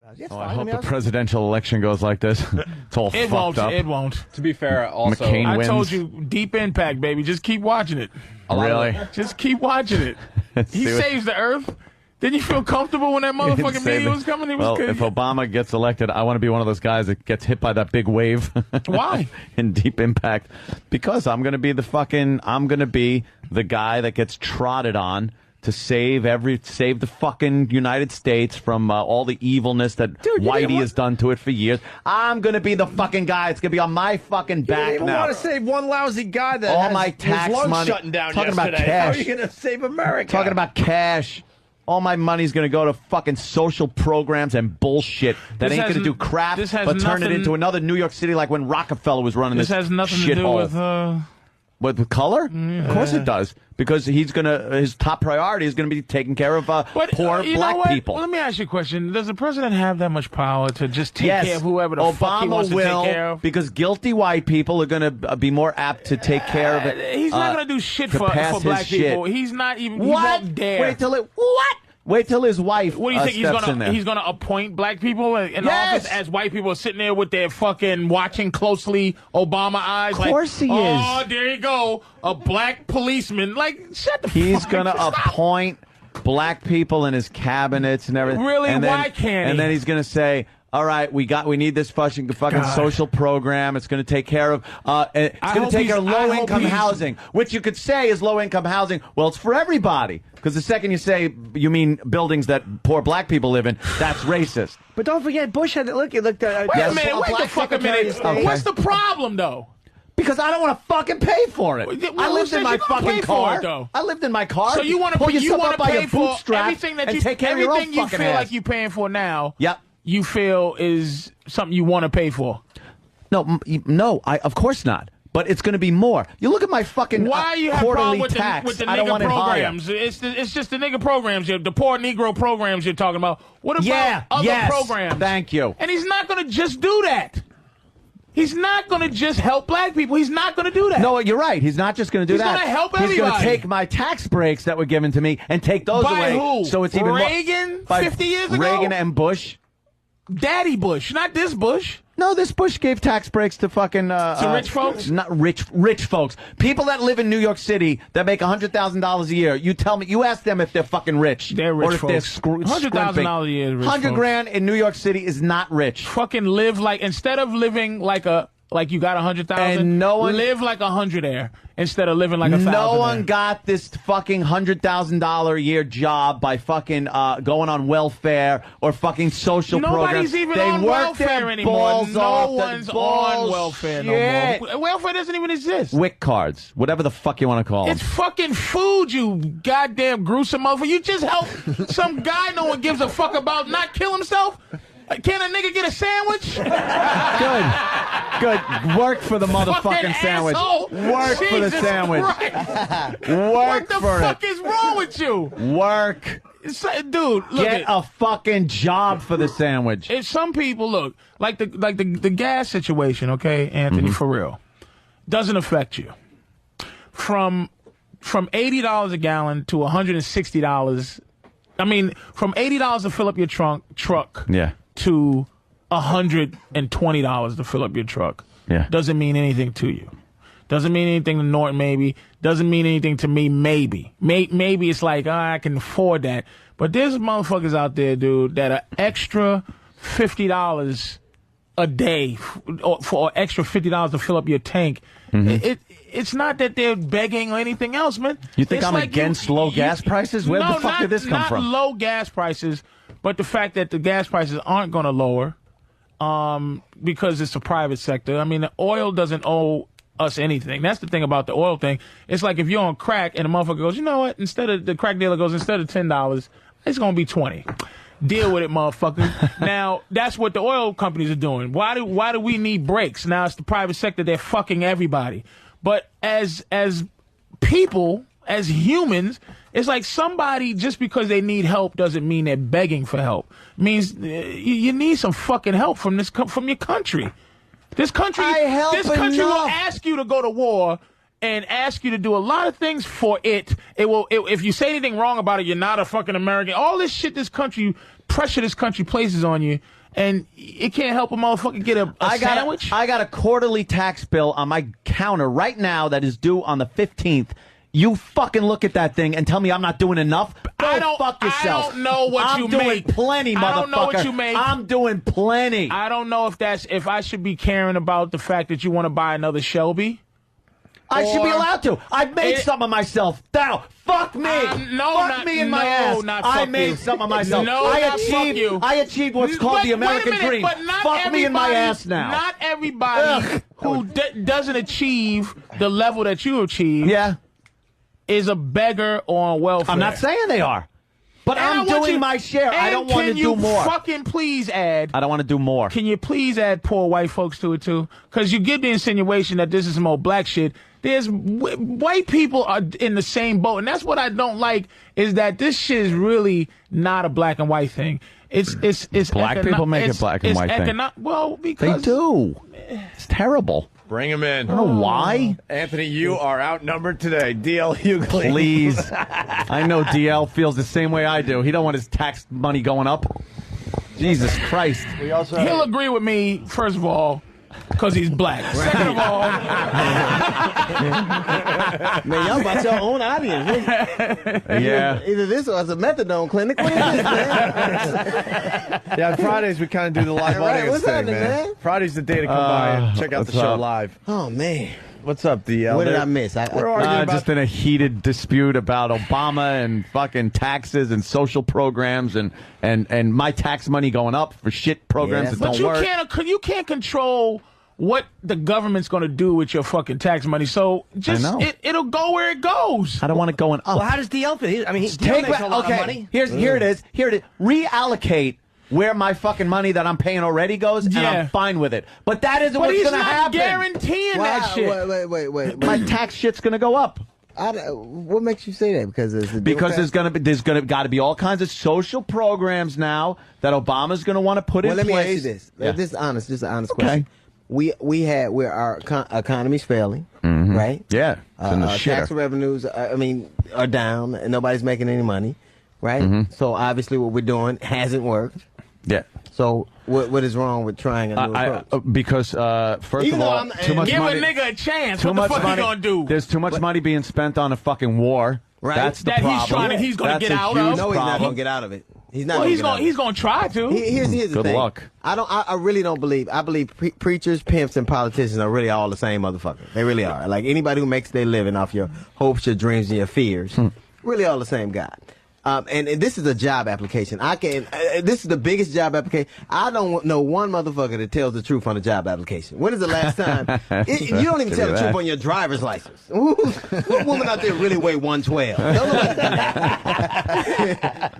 I hope the presidential election goes like this. It's all fucked up. It won't. To be fair, also McCain I wins. told you, deep impact, baby. Just keep watching it. Really? Just keep watching it. He saves the earth. Didn't you feel comfortable when that motherfucking media was coming? It was good. If Obama gets elected, I want to be one of those guys that gets hit by that big wave. Why? In deep impact. Because I'm going to be the guy that gets trotted on to save the fucking United States from all the evilness that Whitey has done to it for years. I'm going to be the fucking guy. It's going to be on my fucking back you don't now. want to save one lousy guy that all has my tax his lungs money shutting down talking yesterday. about cash. How are you going to save America? Talking about cash. All my money's going to go to fucking social programs and bullshit that ain't going to do crap but turn it into another New York City like when Rockefeller was running this has nothing shit to do hole. With color? Yeah. Of course it does. Because his top priority is going to be taking care of poor black people. Well, let me ask you a question. Does the president have that much power to just take care of whoever the fuck he wants to take care of? Because guilty white people are going to be more apt to take care of it. He's not going to do shit for black people. He's not even. He won't dare. Wait till his wife. What do you think he's gonna appoint black people in office as white people are sitting there with their fucking watching closely Obama eyes? Of course he is. Oh, there you go, a black policeman. Like, shut the fuck up. He's gonna appoint black people in his cabinets and everything. Really? And then, why can't he? And then he's gonna say, all right, we need this fucking social program. It's going to take care of it's going to take care of low-income housing, which you could say is low-income housing. Well, it's for everybody. Because the second you say you mean buildings that poor black people live in, that's racist. But don't forget, Bush had wait a minute, wait the fuck a minute. Okay. What's the problem though? Because I don't want to fucking pay for it. I lived in my fucking car. I lived in my car. So you want to pay for everything that everything you feel like you're paying for now. Yep. You feel is something you want to pay for? No, of course not. But it's going to be more. You look at my fucking Why you have quarterly problem tax. with the I don't nigga want programs? It's just the nigga programs, the poor Negro programs you're talking about. What about other programs? Thank you. And he's not going to just do that. He's not going to just help black people. He's not going to do that. No, you're right. He's not just going to do that. He's going to help everybody. He's going to take my tax breaks that were given to me and take those away. By who? So it's even Reagan? more, 50 years ago? Reagan and Bush. Daddy Bush, not this Bush. No, this Bush gave tax breaks to fucking to rich folks. Not rich folks. People that live in New York City that make $100,000 a year. You tell me. You ask them if they're fucking rich. They're rich or if folks. They're $100,000 a year is rich $100 grand in New York City is not rich. Fucking live like instead of living like you got 100,000. And no one live like 100 there instead of living like 1,000. No one got this fucking $100,000 a year job by fucking going on welfare or fucking social programs. Nobody's even on welfare anymore. No one's on welfare no more. Welfare doesn't even exist. WIC cards, whatever the fuck you want to call them. It's fucking food, you goddamn gruesome motherfucker. You just help some guy no one gives a fuck about not kill himself. Can a nigga get a sandwich? Good. Work for the motherfucking sandwich. Asshole. Work for the sandwich. What the fuck is wrong with you? Work. Dude, look. Get a fucking job for the sandwich. If some people, look, like the gas situation, okay, Anthony, for real, doesn't affect you. From $80 a gallon to $160. I mean, from $80 to fill up your truck. Yeah. To $120 to fill up your truck. Yeah. Doesn't mean anything to you. Doesn't mean anything to Norton, maybe. Doesn't mean anything to me, maybe. Maybe it's like, I can afford that. But there's motherfuckers out there, dude, that are extra $50 a day for extra $50 to fill up your tank. It's not that they're begging or anything else, man. You think I'm against low gas prices? Where the fuck did this come from? Not low gas prices, but the fact that the gas prices aren't going to lower because it's a private sector. I mean, the oil doesn't owe us anything. That's the thing about the oil thing. It's like if you're on crack and the motherfucker goes, you know what? Instead of $10, it's going to be $20. Deal with it, motherfucker. Now, that's what the oil companies are doing. Why do we need breaks? Now it's the private sector. They're fucking everybody. But as people, as humans, it's like somebody, just because they need help doesn't mean they're begging for help. It means you need some fucking help from your country. This country will ask you to go to war and ask you to do a lot of things for it. If you say anything wrong about it, you're not a fucking American. All this shit pressure this country places on you, and it can't help a motherfucker get a sandwich. I got a quarterly tax bill on my counter right now that is due on the 15th. You fucking look at that thing and tell me I'm not doing enough? Go fuck yourself. I don't know what you make. I'm doing plenty, motherfucker. I don't know what you make. I'm doing plenty. I don't know if I should be caring about the fact that you want to buy another Shelby. I should be allowed to. I've made some of myself. Now, fuck me. Fuck me in my ass. I made some of myself. I achieved what's called the American dream. But not fuck me in my ass now. Not everybody who doesn't achieve the level that you achieve is a beggar or on welfare. I'm not saying they are. But I'm doing my share. I don't want to do more. Fucking please add. I don't want to do more. Can you please add poor white folks to it too? Because you give the insinuation that this is some old black shit. There's white people are in the same boat, and that's what I don't like. Is that this shit is really not a black and white thing. It's black people make it black and white thing. Well, because they do. It's terrible. Bring him in. I don't know why. Anthony, you are outnumbered today. DL Hughley. Please. I know DL feels the same way I do. He don't want his tax money going up. Jesus Christ. He'll agree with me, first of all, because he's black. Second of all, man, y'all about your own audience. Yeah. Either this or it's a methadone clinic. What is this, man? Yeah, on Fridays we kind of do the live audience what's thing, happening, man? Friday's the day to come by and check out the show live. Oh, man. What's up, DL? What did I miss? We're arguing about just in a heated dispute about Obama and fucking taxes and social programs and my tax money going up for shit programs that don't work. But you can't control what the government's going to do with your fucking tax money. So just it'll go where it goes. I don't want it going up. Well, how does DL feel? I mean, DL makes a lot of money. Here it is. Reallocate where my fucking money that I'm paying already goes, and I'm fine with it. But that isn't what's going to happen. But he's not guaranteeing that shit. Wait. My tax shit's going to go up. What makes you say that? Because there's got to be all kinds of social programs now that Obama's going to want to put in place. Well, let me ask you this. Yeah. This is an honest question. Where our economy's failing, right? Yeah, it's in the shitter. Tax revenues, are down, and nobody's making any money, right? So obviously, what we're doing hasn't worked. Yeah. So what is wrong with trying a new approach? Because first of all, too much give money. Give a nigga a chance. What the fuck he gonna do? There's too much money being spent on a fucking war. Right. That's the problem. He's gonna get out No, of. he's not gonna get out of it. He's not. He's gonna try to. Here's the Good thing. luck. I really don't believe. I believe preachers, pimps, and politicians are really all the same motherfucker. They really are. Like anybody who makes their living off your hopes, your dreams, and your fears, really all the same guy. And this is a job application. This is the biggest job application. I don't know one motherfucker that tells the truth on a job application. When is the last time? You don't even tell the truth on your driver's license. What woman out there really weigh 112?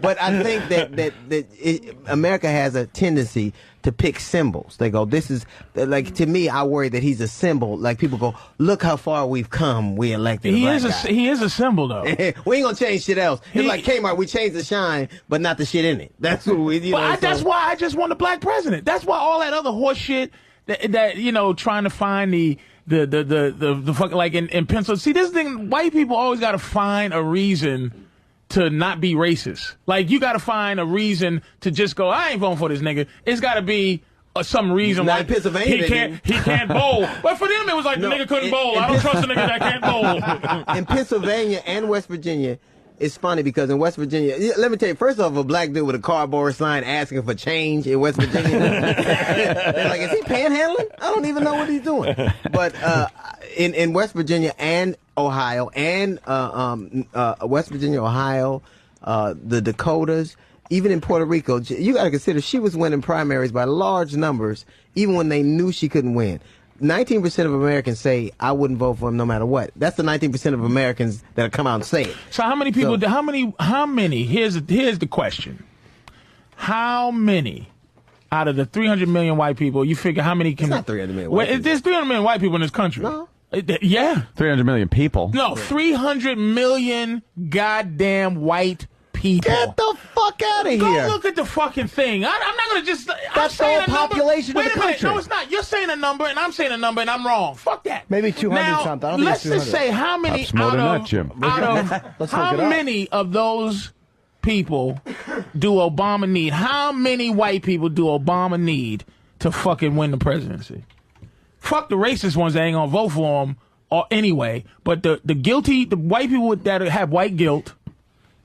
But I think that America has a tendency to pick symbols. They go, this is, like, to me, I worry that he's a symbol. Like, people go, look how far we've come. We elected a black guy. He is a symbol, though. We ain't gonna change shit else. It's like Kmart, we changed the shine, but not the shit in it. That's what we, that's why I just want a black president. That's why all that other horse shit that trying to find the fucking, like, in Pennsylvania. See, this thing, white people always gotta find a reason to not be racist. Like, you gotta find a reason to just go, I ain't voting for this nigga. It's gotta be some reason why in Pennsylvania, he can't bowl. But for them, it was like the nigga couldn't bowl. I don't trust a nigga that can't bowl. In Pennsylvania and West Virginia, it's funny because in West Virginia, let me tell you, first off, a black dude with a cardboard sign asking for change in West Virginia. They're like, is he panhandling? I don't even know what he's doing. But in West Virginia and Ohio and West Virginia, Ohio, the Dakotas, even in Puerto Rico, you got to consider she was winning primaries by large numbers, even when they knew she couldn't win. 19% of Americans say I wouldn't vote for him no matter what. That's the 19% of Americans that come out and say it. So how many people? How many? Here's the question: how many out of the 300 million white people you figure how many can? It's not 300 million. White people. There's 300 million white people in this country. No. Yeah. 300 million people. No, 300 million goddamn white people. Get the fuck out of Go here. look at the fucking thing. I'm not going to just... That's the whole population of the Wait a minute. country. No, it's not. You're saying a number, and I'm saying a number, and I'm wrong. Fuck that. Maybe 200 now, something. I don't think let's it's just 200. say how many That's more out than of... that, Jim. Let's how look it up. many of those people do Obama need? How many white people do Obama need to fucking win the presidency? Fuck the racist ones that ain't gonna vote for him or anyway. But the guilty, the white people that have white guilt,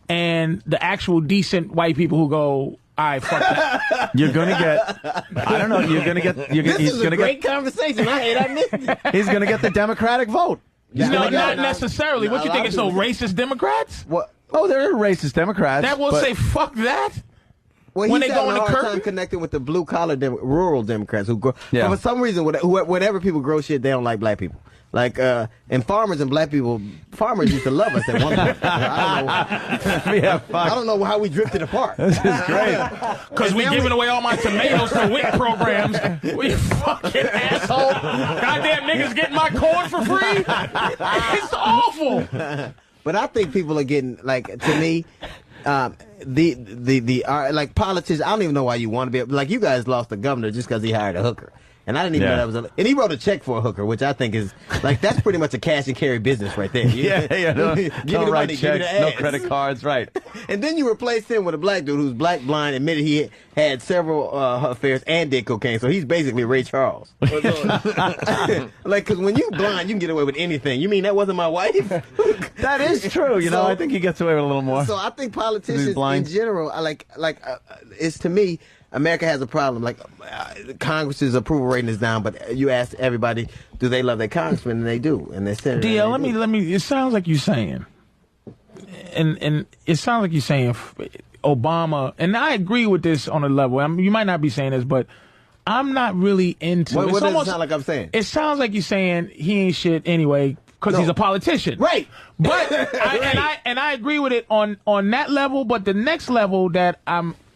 and the actual decent white people who go, all right, fuck that. You're gonna get. I don't know. You're gonna get. This is a great conversation. I hate I missed it. He's gonna get the Democratic vote. No, not necessarily. What you think? It's so racist Democrats? What? Oh, there are racist Democrats. That will but- say fuck that. Well, When he's they go having a into hard Kirby? time connecting with the blue collar rural Democrats who grow. Yeah. For some reason, whenever people grow shit, they don't like black people. Like and farmers and black people, farmers used to love us at one point. Yeah, fuck. I don't know how we drifted apart. This is great. Because we giving away all my tomatoes to WIC programs. We fucking asshole. Goddamn niggas getting my corn for free. It's awful. But I think people are getting, like, to me, like politicians. I don't even know why you want to be like, you guys lost the governor just because he hired a hooker. And I didn't even know that was and he wrote a check for a hooker, which I think is like, that's pretty much a cash and carry business right there. Yeah. No, give me no the right money, give me checks, the no ass. credit cards, right? And then you replace him with a black dude who's black, blind, admitted he had several affairs and did cocaine. So he's basically Ray Charles. Like, because when you blind, you can get away with anything. You mean that wasn't my wife? That is true. You know, I think he gets away with a little more. So I think politicians in blind. general, it's to me, America has a problem. Like Congress's approval rating is down, but you ask everybody, do they love their congressman? And they do, and their senator. DL, let me. It sounds like you're saying, and it sounds like you're saying Obama, and I agree with this on a level. You might not be saying this, but I'm not really into. What it's does almost, it sound like I'm saying? It sounds like you're saying he ain't shit anyway because he's a politician, Right? But I agree with it on that level. But the next level that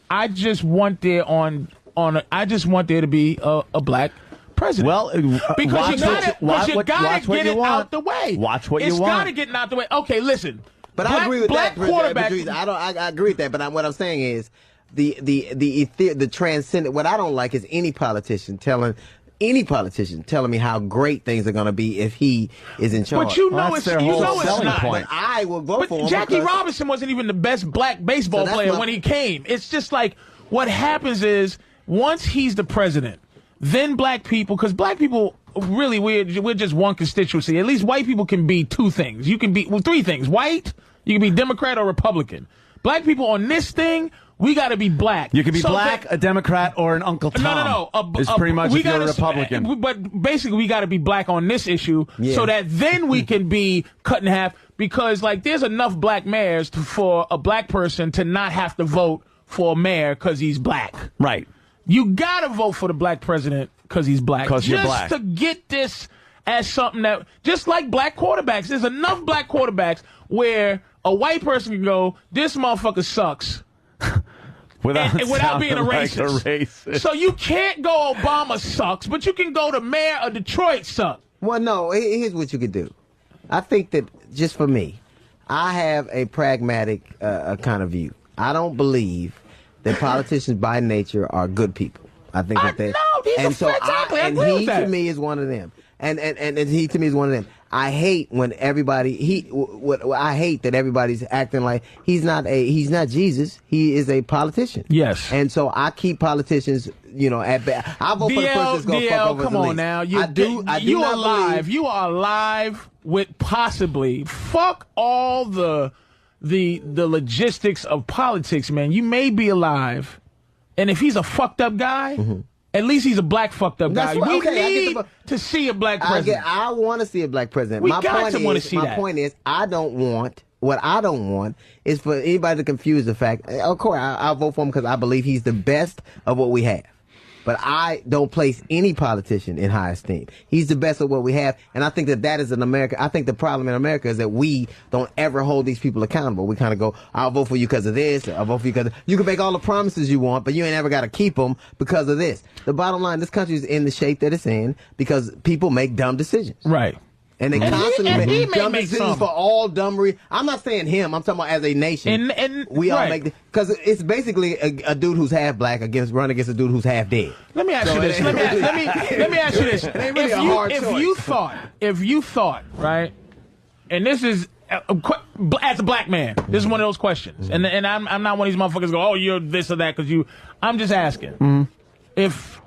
I just want there I just want there to be a black president. Well, because you gotta get it out the way. Watch what you want. It's gotta get out the way. Okay, listen. But I agree with that, quarterback. Patrice. I agree with that. But what I'm saying is the transcendent. What I don't like is any politician telling me how great things are going to be if he is in charge. But you know That's their whole it's selling not. point. But I will vote for him. Jackie because- Robinson wasn't even the best black baseball So that's player my- when he came. It's just like what happens is once he's the president, then black people, because black people really we're just one constituency. At least white people can be two things. You can be three things. White, you can be Democrat or Republican. Black people on this thing, we got to be black. You can be black, a Democrat, or an Uncle Tom. No. It's pretty much if you're a Republican. But basically, we got to be black on this issue so that then we can be cut in half. Because like, there's enough black mayors for a black person to not have to vote for a mayor because he's black. Right. You got to vote for the black president because he's black. Because you're black. Just to get this as something that, just like black quarterbacks, there's enough black quarterbacks where a white person can go, this motherfucker sucks. Without being a racist. So you can't go Obama sucks, but you can go to mayor of Detroit sucks. Well, no, here's what you could do. I think that, just for me, I have a pragmatic kind of view. I don't believe that politicians by nature are good people. I think that they... No, these and are so exactly. I and agree he with that. to me is one of them. And he to me is one of them. I hate when everybody I hate that everybody's acting like he's not Jesus. He is a politician. Yes. And so I keep politicians, at bay. I vote for the person that's going to fuck over come us the on least. now. I do you not are alive. believe- You are alive with possibly fuck all the logistics of politics, man. You may be alive, and if he's a fucked up guy. Mm-hmm. At least he's a black fucked up guy. That's right. We Okay, need to see a black president. I want to see a black president. We My got to want to see my that. point is, what I don't want is for anybody to confuse the fact. Of course, I'll vote for him because I believe he's the best of what we have. But I don't place any politician in high esteem. He's the best of what we have, and I think that is in America. I think the problem in America is that we don't ever hold these people accountable. We kind of go, I'll vote for you because of this, I'll vote for you because you can make all the promises you want, but you ain't ever got to keep them because of this. The bottom line, this country is in the shape that it's in because people make dumb decisions. Right. And they And he may dumb make decisions some. for all dumbery. I'm not saying him. I'm talking about as a nation. And we all right. make because it's basically a dude who's half black run against a dude who's half dead. Let me ask you this. Let me ask you this. ain't really a hard choice. If you thought, right, and this is as a black man, this is one of those questions, and I'm not one of these motherfuckers go, oh, you're this or that because you. I'm just asking if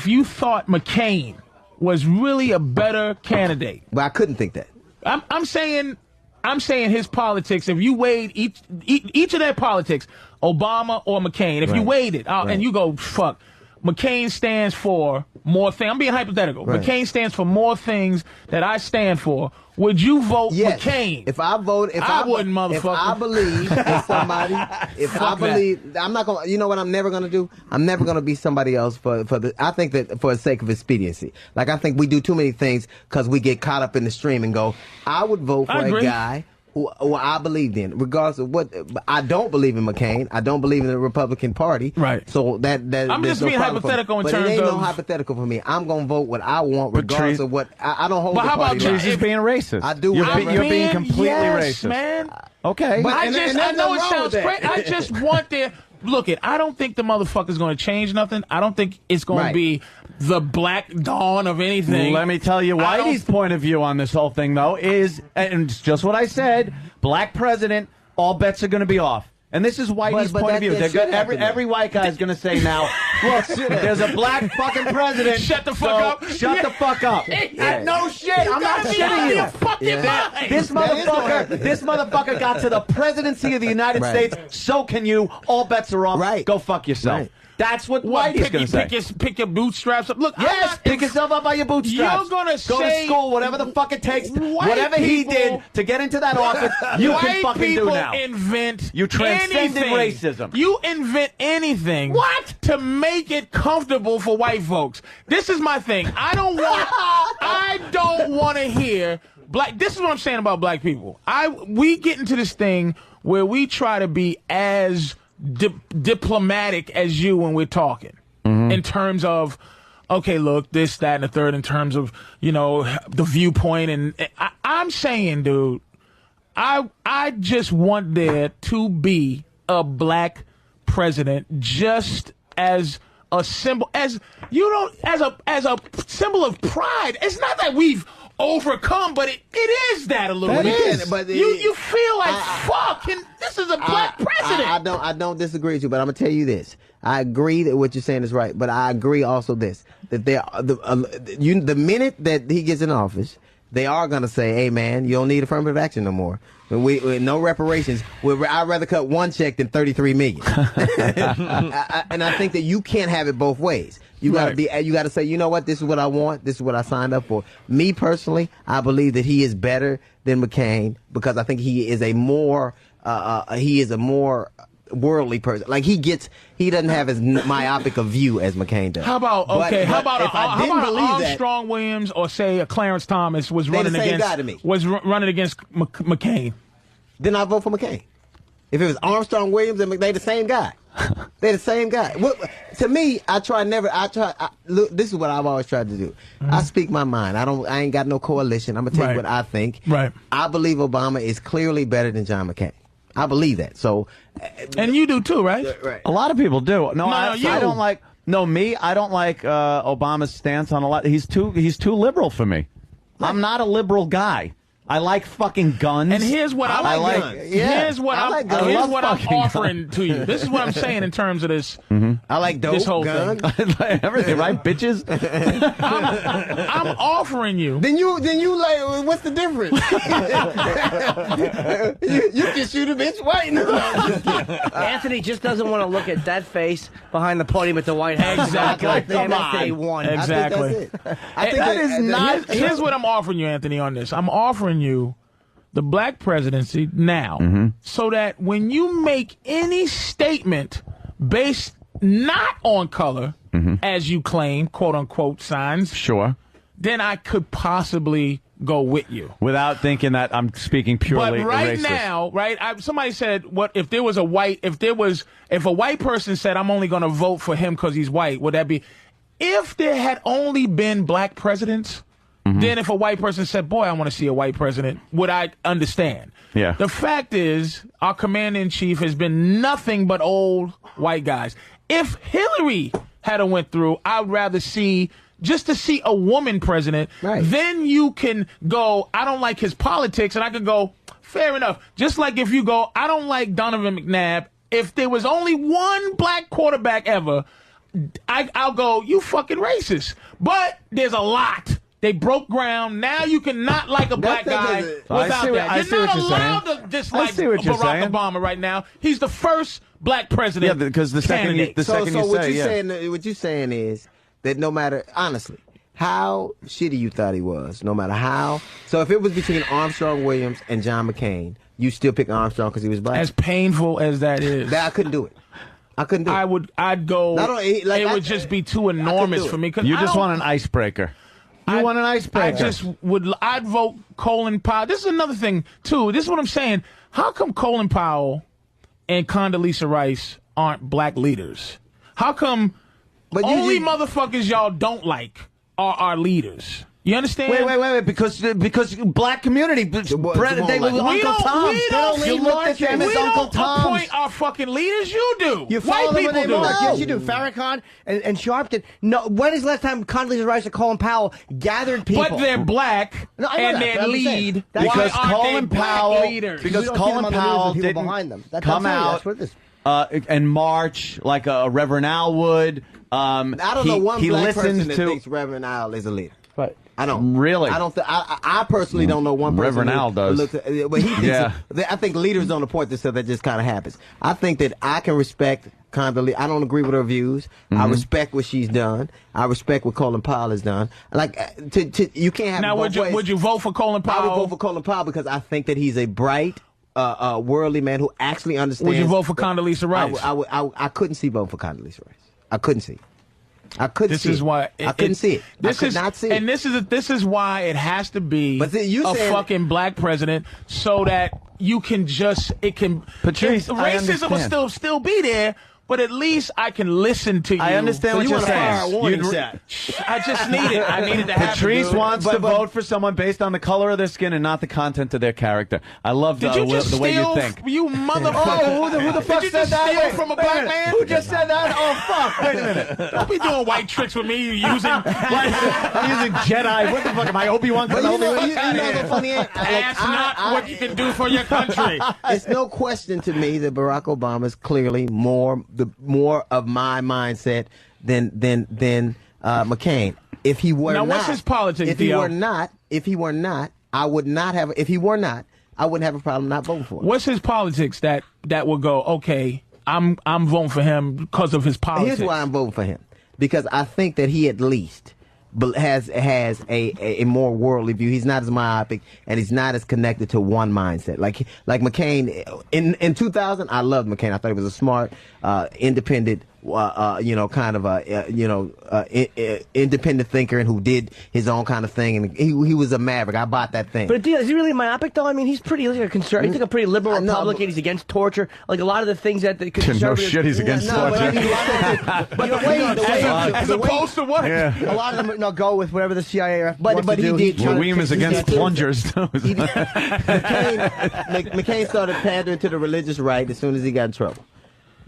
you thought McCain was really a better candidate. But I couldn't think that. I'm saying his politics. If you weighed each of their politics, Obama or McCain, if you weighed it out and you go, fuck, McCain stands for more things. I'm being hypothetical. Right. McCain stands for more things that I stand for. Would you vote McCain? If I vote, I wouldn't, motherfucker. If I believe in somebody, I'm not gonna. You know what? I'm never gonna do. I'm never gonna be somebody else for the. I think that for the sake of expediency, like I think we do too many things because we get caught up in the stream and go. I would vote for a guy who I believed in, regardless of what. I don't believe in McCain. I don't believe in the Republican Party. Right. So that I'm just being hypothetical in terms of. But it ain't no hypothetical for me. I'm gonna vote what I want, regardless of what. I don't hold. But the how party about line. He's being racist. I do. You're being completely yes, racist, man. Okay. But- I and know nothing it wrong sounds with that. great. I just want their look. I don't think the motherfucker's going to change nothing. I don't think it's going to be the black dawn of anything. Let me tell you, Whitey's point of view on this whole thing, though, is, and it's just what I said, black president, all bets are going to be off. And this is Whitey's But point of view. that should happen, Every white guy is going to say now, look, there's a black fucking president. Shut the fuck up. Shut the fuck up. No shit. I'm not shitting you. This motherfucker got to the presidency of the United States. So can you. All bets are off. Right. Go fuck yourself. Right. That's what Whitey's going to say. Pick your bootstraps up. Look, Yes, pick yourself up by your bootstraps. You're gonna go say to school, whatever the fuck it takes. white Whatever he people- did to get into that office, you can white fucking do people now. invent You transcended anything. racism. You invent anything. What? To make it comfortable for white folks. This is my thing. I don't want to hear black. This is what I'm saying about black people. We get into this thing where we try to be as diplomatic as you when we're talking. In terms of, okay, look, this, that, and the third, in terms of, the viewpoint. And I'm saying, dude, I just want there to be a black president just as a symbol, as a symbol of pride. It's not that we've overcome, but it is that a little bit. But you feel like, fuck, and this is a black president. I don't disagree with you, but I'm gonna tell you this. I agree that what you're saying is right, but I agree also that the minute that he gets in office, they are gonna say, "Hey, man, you don't need affirmative action no more. We no reparations. I'd rather cut one check than 33 million." And I think that you can't have it both ways. You gotta you gotta say, you know what, this is what I want, this is what I signed up for. Me personally, I believe that he is better than McCain because I think he is a more worldly person. Like he doesn't have as myopic a view as McCain does. How about Armstrong Armstrong Williams or say a Clarence Thomas was They the running same against guy to me. running against McCain? Then I vote for McCain. If it was Armstrong Williams and they the same guy. They're the same guy. To me, look, this is what I've always tried to do. I speak my mind. I ain't got no coalition. I'm gonna tell you what I think. Right. I believe Obama is clearly better than John McCain. I believe that. So, and you do too, right? Right. A lot of people do. No, I you. don't like. No, me. I don't like Obama's stance on a lot. He's too liberal for me. I'm not a liberal guy. I like fucking guns. And here's what I like. guns. Here's what I I'm like offering to you. This is what I'm saying in terms of this. I like dope, this whole guns. thing. Everything, right, bitches? I'm offering you. Then you like, what's the difference? you can shoot a bitch white. Anthony just doesn't want to look at that face behind the podium at the White House. Exactly. Like the Come on. MSA won. Exactly. I think That is not. Here's what I'm offering you, Anthony, on this. I'm offering you the black presidency now so that when you make any statement based not on color, as you claim, quote unquote, signs, Sure. then I could possibly go with you. Without thinking that I'm speaking purely But right racist. now, somebody said, what if there was a white person said, I'm only going to vote for him because he's white, would that be? If there had only been black presidents, Then if a white person said, boy, I want to see a white president, would I understand? Yeah. The fact is, our commander-in-chief has been nothing but old white guys. If Hillary had went through, I would rather see, just to see a woman president, then you can go, I don't like his politics, and I could go, fair enough. Just like if you go, I don't like Donovan McNabb, if there was only one black quarterback ever, I'll go, you fucking racist. But there's a lot. They broke ground. Now you cannot like a black guy without that. You're not allowed to dislike Barack Obama right now. He's the first black president. Yeah, because the second you say, what you're saying is that no matter, honestly, how shitty you thought he was, no matter how. So if it was between Armstrong Williams and John McCain, you still pick Armstrong because he was black? As painful as that is. I couldn't do it. I couldn't do it. I'd go, it would just be too enormous for me. You just want an icebreaker. You want an icebreaker. I'd vote Colin Powell. This is another thing, too. This is what I'm saying. How come Colin Powell and Condoleezza Rice aren't black leaders? How come only motherfuckers y'all don't like are our leaders? You understand? Wait. Because black community, they were Uncle Tom. You look at them as Uncle Tom. We don't appoint our fucking leaders. You do. You follow White them people do. Yes, you do. Farrakhan and Sharpton. No, when is the last time Condoleezza Rice and Colin Powell gathered people? But they're black and they lead. Because Colin Powell, because Colin Powell didn't behind them. Come out and march like a Reverend Al would. I don't know one black person that thinks Reverend Al is a leader. Right. I don't really. I personally don't know one person. Reverend Al does. But he thinks I think leaders on the point that just kind of happens. I think that I can respect Condoleezza. I don't agree with her views. I respect what she's done. I respect what Colin Powell has done. Like you can't have. Now, would you vote for Colin Powell? I would vote for Colin Powell because I think that he's a bright, worldly man who actually understands. Would you vote for Condoleezza Rice? I couldn't see voting for Condoleezza Rice. I couldn't see. I couldn't see it. I couldn't see it. I could not see it. And this is why it has to be a fucking black president so that you can Patrice, racism will still be there, but at least I can listen to you. I understand what you're saying. I just need it. I needed to happen. Patrice wants to vote for someone based on the color of their skin and not the content of their character. I love the way you think. You motherfucker. Who the fuck said that? Did you just steal from a black man? Who just said that? Oh, fuck. Wait a minute. Don't be doing white tricks with me using... I'm using Jedi. What the fuck? Am I Obi-Wan Kenobi? That's not what you can do for your country. It's no question to me that Barack Obama is clearly more of my mindset than McCain. If he were now, not, what's his politics? If he were not, I wouldn't have a problem not voting for him. What's his politics that would go? Okay, I'm voting for him because of his politics. Here's why I'm voting for him, because I think that he at least has a more worldly view. He's not as myopic and he's not as connected to one mindset. Like McCain in 2000, I loved McCain. I thought he was a smart, independent, independent thinker and who did his own kind of thing. And he was a maverick. I bought that thing. But is he really myopic though? I mean, he's like a conservative. He's like a pretty liberal Republican. He's against torture. Like a lot of the things that the conservatives. No shit, he's against torture. But the way as opposed to what? Yeah. A lot of them go with whatever the CIA or but he did. William is against plungers. McCain started pandering to the religious right as soon as he got in trouble.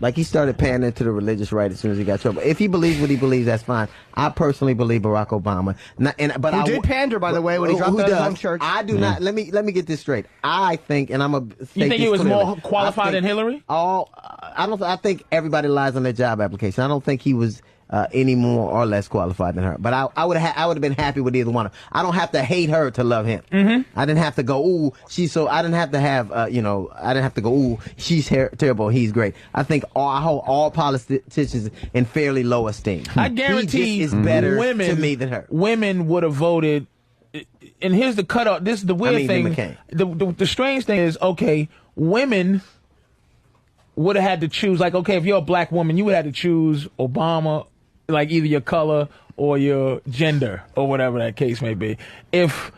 Like, he started pandering to the religious right as soon as he got in trouble. If he believes what he believes, that's fine. I personally believe Barack Obama. Who did pander, by the way, when he dropped out of his own church. I do not. Let me get this straight. I think, and I'm a. You think he was more qualified than Hillary? I think everybody lies on their job application. I don't think he was any more or less qualified than her. But I would have been happy with either one. I don't have to hate her to love him. Mm-hmm. I didn't have to go, ooh, she's so. I didn't have to have, I didn't have to go, ooh, she's terrible, he's great. I think all politicians in fairly low esteem. I guarantee he just is better women, to me than her. Women would have voted. And here's the cutoff. This is the weird thing. The strange thing is, okay, women would have had to choose. Like, okay, if you're a black woman, you would have to choose Obama, like either your color or your gender or whatever that case may be. If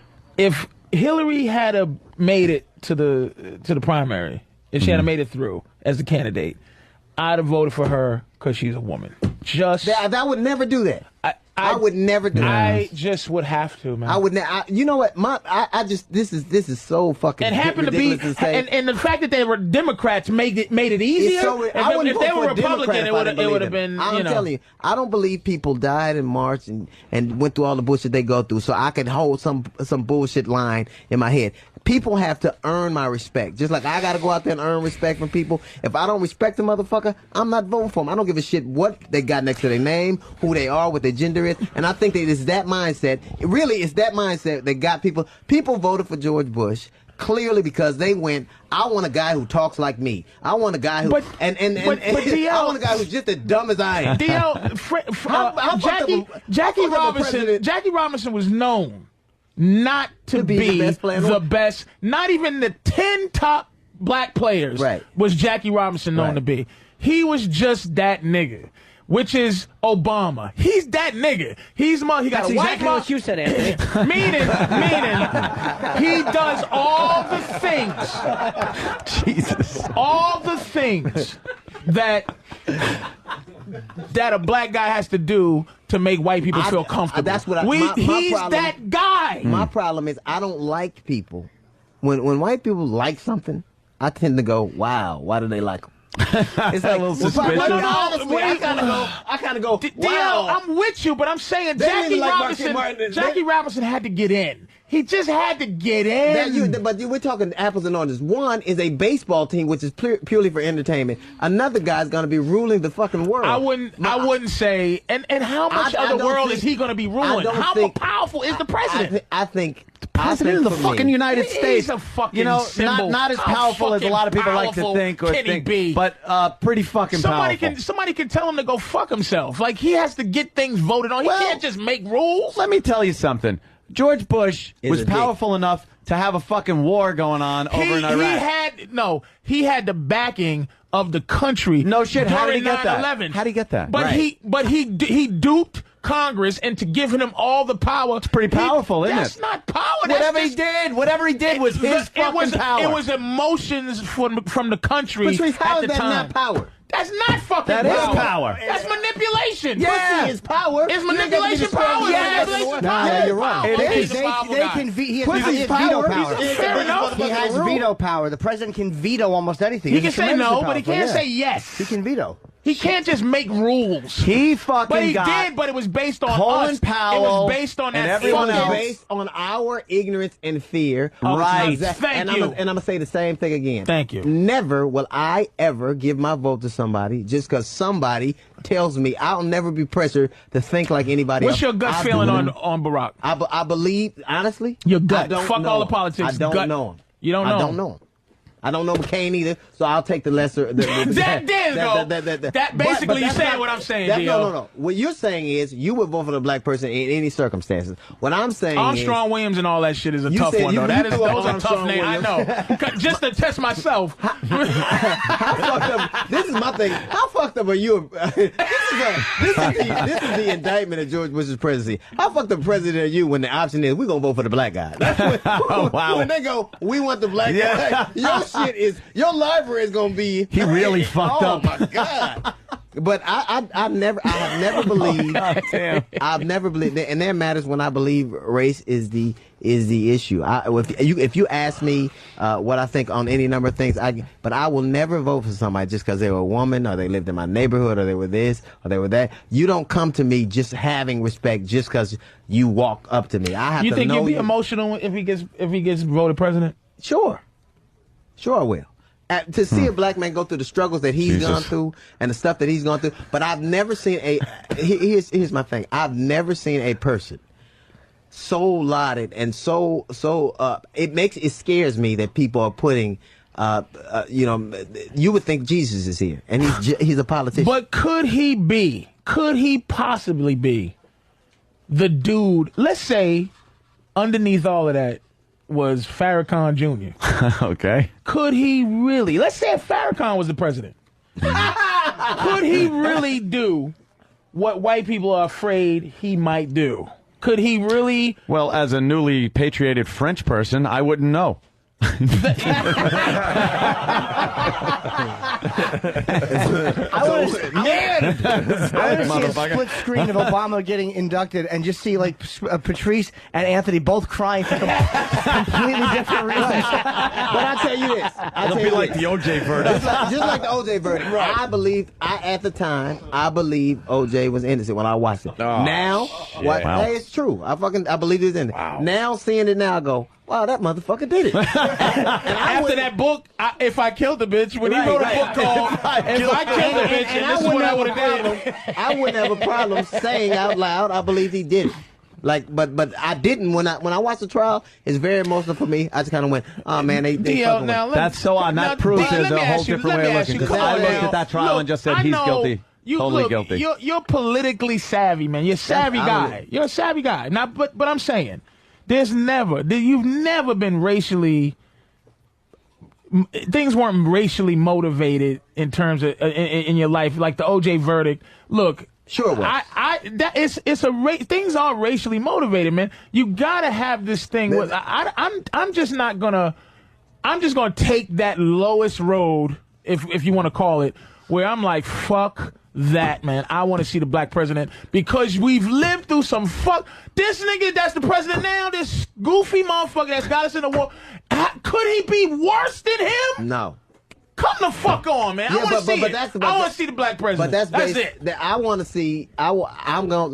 Hillary had made it to the primary, if she had made it through as the candidate, I'd have voted for her because she's a woman. That would never do that. I would never do that. I just would have to, man. I would never. You know what? This is so fucking. It happened to be, and the fact that they were Democrats made it easier. If they were Republican, it would have been. I'm telling you, I don't believe people died in March and went through all the bullshit they go through, so I could hold some bullshit line in my head. People have to earn my respect. Just like I got to go out there and earn respect from people. If I don't respect the motherfucker, I'm not voting for them. I don't give a shit what they got next to their name, who they are, what their gender is. And I think that it's that mindset. It's that mindset that got people. People voted for George Bush clearly because they went, I want a guy who talks like me. I want a guy who I want a guy who's just as dumb as I am. Jackie Robinson was known not to be the best. Not even the 10 top black players was Jackie Robinson known to be. He was just that nigga, which is Obama. He's that nigga. He got That's a white exactly what you said, Anthony. meaning he does all the things. Jesus. All the things that a black guy has to do to make white people feel comfortable. That's what he's that guy. My problem is I don't like people. When white people like something, I tend to go, wow, why do they like them? It's like a little suspicious. Honestly, I kind of go, wow. I'm with you, but I'm saying Jackie Robinson had to get in. He just had to get in. We're talking apples and oranges. One is a baseball team, which is purely for entertainment. Another guy's going to be ruling the fucking world. I wouldn't say. And how much of the world is he going to be ruling? How powerful is the president? I think the president of the fucking United States. He's a fucking symbol. Not as powerful as a lot of people like to think or think, but pretty fucking powerful. Somebody can tell him to go fuck himself. Like, he has to get things voted on. He can't just make rules. Let me tell you something. George Bush was powerful enough to have a fucking war going on over in Iraq. He had the backing of the country. No shit. How did he get 9/11. that? How did he get that? But he duped Congress into giving him all the power. It's pretty powerful, isn't it? That's not power. Whatever he did was his fucking power. It was emotions from the country at the time. How is that not power? That's not fucking power. That is power. That's manipulation. Yeah. Pussy is power. Is manipulation power? Yes. Nah, you're right. He has veto power. Fair enough. He has veto power. The president can veto almost anything. He can say no, but he can't say yes. He can veto. He can't just make rules. He fucking But he got did, but it was based on Colin us. Powell it was based on and that everyone else. Based on our ignorance and fear. Right. Thank you. And I'm going to say the same thing again. Thank you. Never will I ever give my vote to somebody just because somebody tells me. I'll never be pressured to think like anybody else. What's your gut feeling on Barack? I believe, honestly. Your gut. I don't Fuck know all the him. politics. I don't gut. know him. You don't know I don't know him. I don't know McCain either, so I'll take the lesser. That basically you're saying what I'm saying, Dio. No. What you're saying is you would vote for the black person in any circumstances. What I'm saying Armstrong Williams and all that shit is a tough one, though. Those are tough names. I know. Just to test myself. How fucked up? This is my thing. How fucked up are you? This is the indictment of George Bush's presidency. How fucked up president are you when the option is we're gonna vote for the black guy? That's when they go, we want the black guy. Your library is gonna be. He really fucked up. Oh my god! But I have never believed. I've never believed, and there are matters when I believe race is the issue. If you ask me what I think on any number of things, but I will never vote for somebody just because they were a woman or they lived in my neighborhood or they were this or they were that. You don't come to me just having respect just because you walk up to me. I have to know. You think you'll be emotional if he gets voted president? Sure I will. To see a black man go through the struggles that he's gone through and the stuff that he's gone through, but I've never seen here's my thing. I've never seen a person so lauded and so it scares me that people are putting you would think Jesus is here and he's a politician. But could he possibly be the dude, let's say underneath all of that was Farrakhan Jr. Okay. Could he really, let's say if Farrakhan was the president, could he really do what white people are afraid he might do? Could he really? Well, as a newly patrioted French person, I wouldn't know. I want to see a split screen of Obama getting inducted and just see like Patrice and Anthony both crying for completely different reasons. But I'll tell you this. It'll be like the OJ verdict. Just like the OJ verdict. Right. At the time, I believe OJ was innocent when I watched it. Oh, now, hey, it's true. I believe he was innocent. Wow. Now, seeing it now, I go, wow, that motherfucker did it. After that book, If I Killed the Bitch, when he wrote a book called If I Killed the Bitch, and this is what I would have did. I wouldn't have a problem saying out loud, I believe he did it. Like, but I didn't when I watched the trial. It's very emotional for me. I just kind of went, oh man, they fucking now, That's so odd. That proves there's a whole different way of looking. Because I looked at that trial and just said he's guilty. Totally guilty. You're politically savvy, man. You're a savvy guy. You're a savvy guy. Now, but I'm saying, you've never been racially. Things weren't racially motivated in terms of in your life, like the OJ verdict. Look. Sure it was. Things are racially motivated, man. You gotta have this thing. I'm just gonna take that lowest road, if you want to call it, where I'm like, fuck that, man. I want to see the black president because we've lived through some this nigga that's the president now, this goofy motherfucker that's got us in the war. Could he be worse than him? No. Come the fuck on, man. I want to see it. I want to see the black president. But that's it. I want to see. I'm going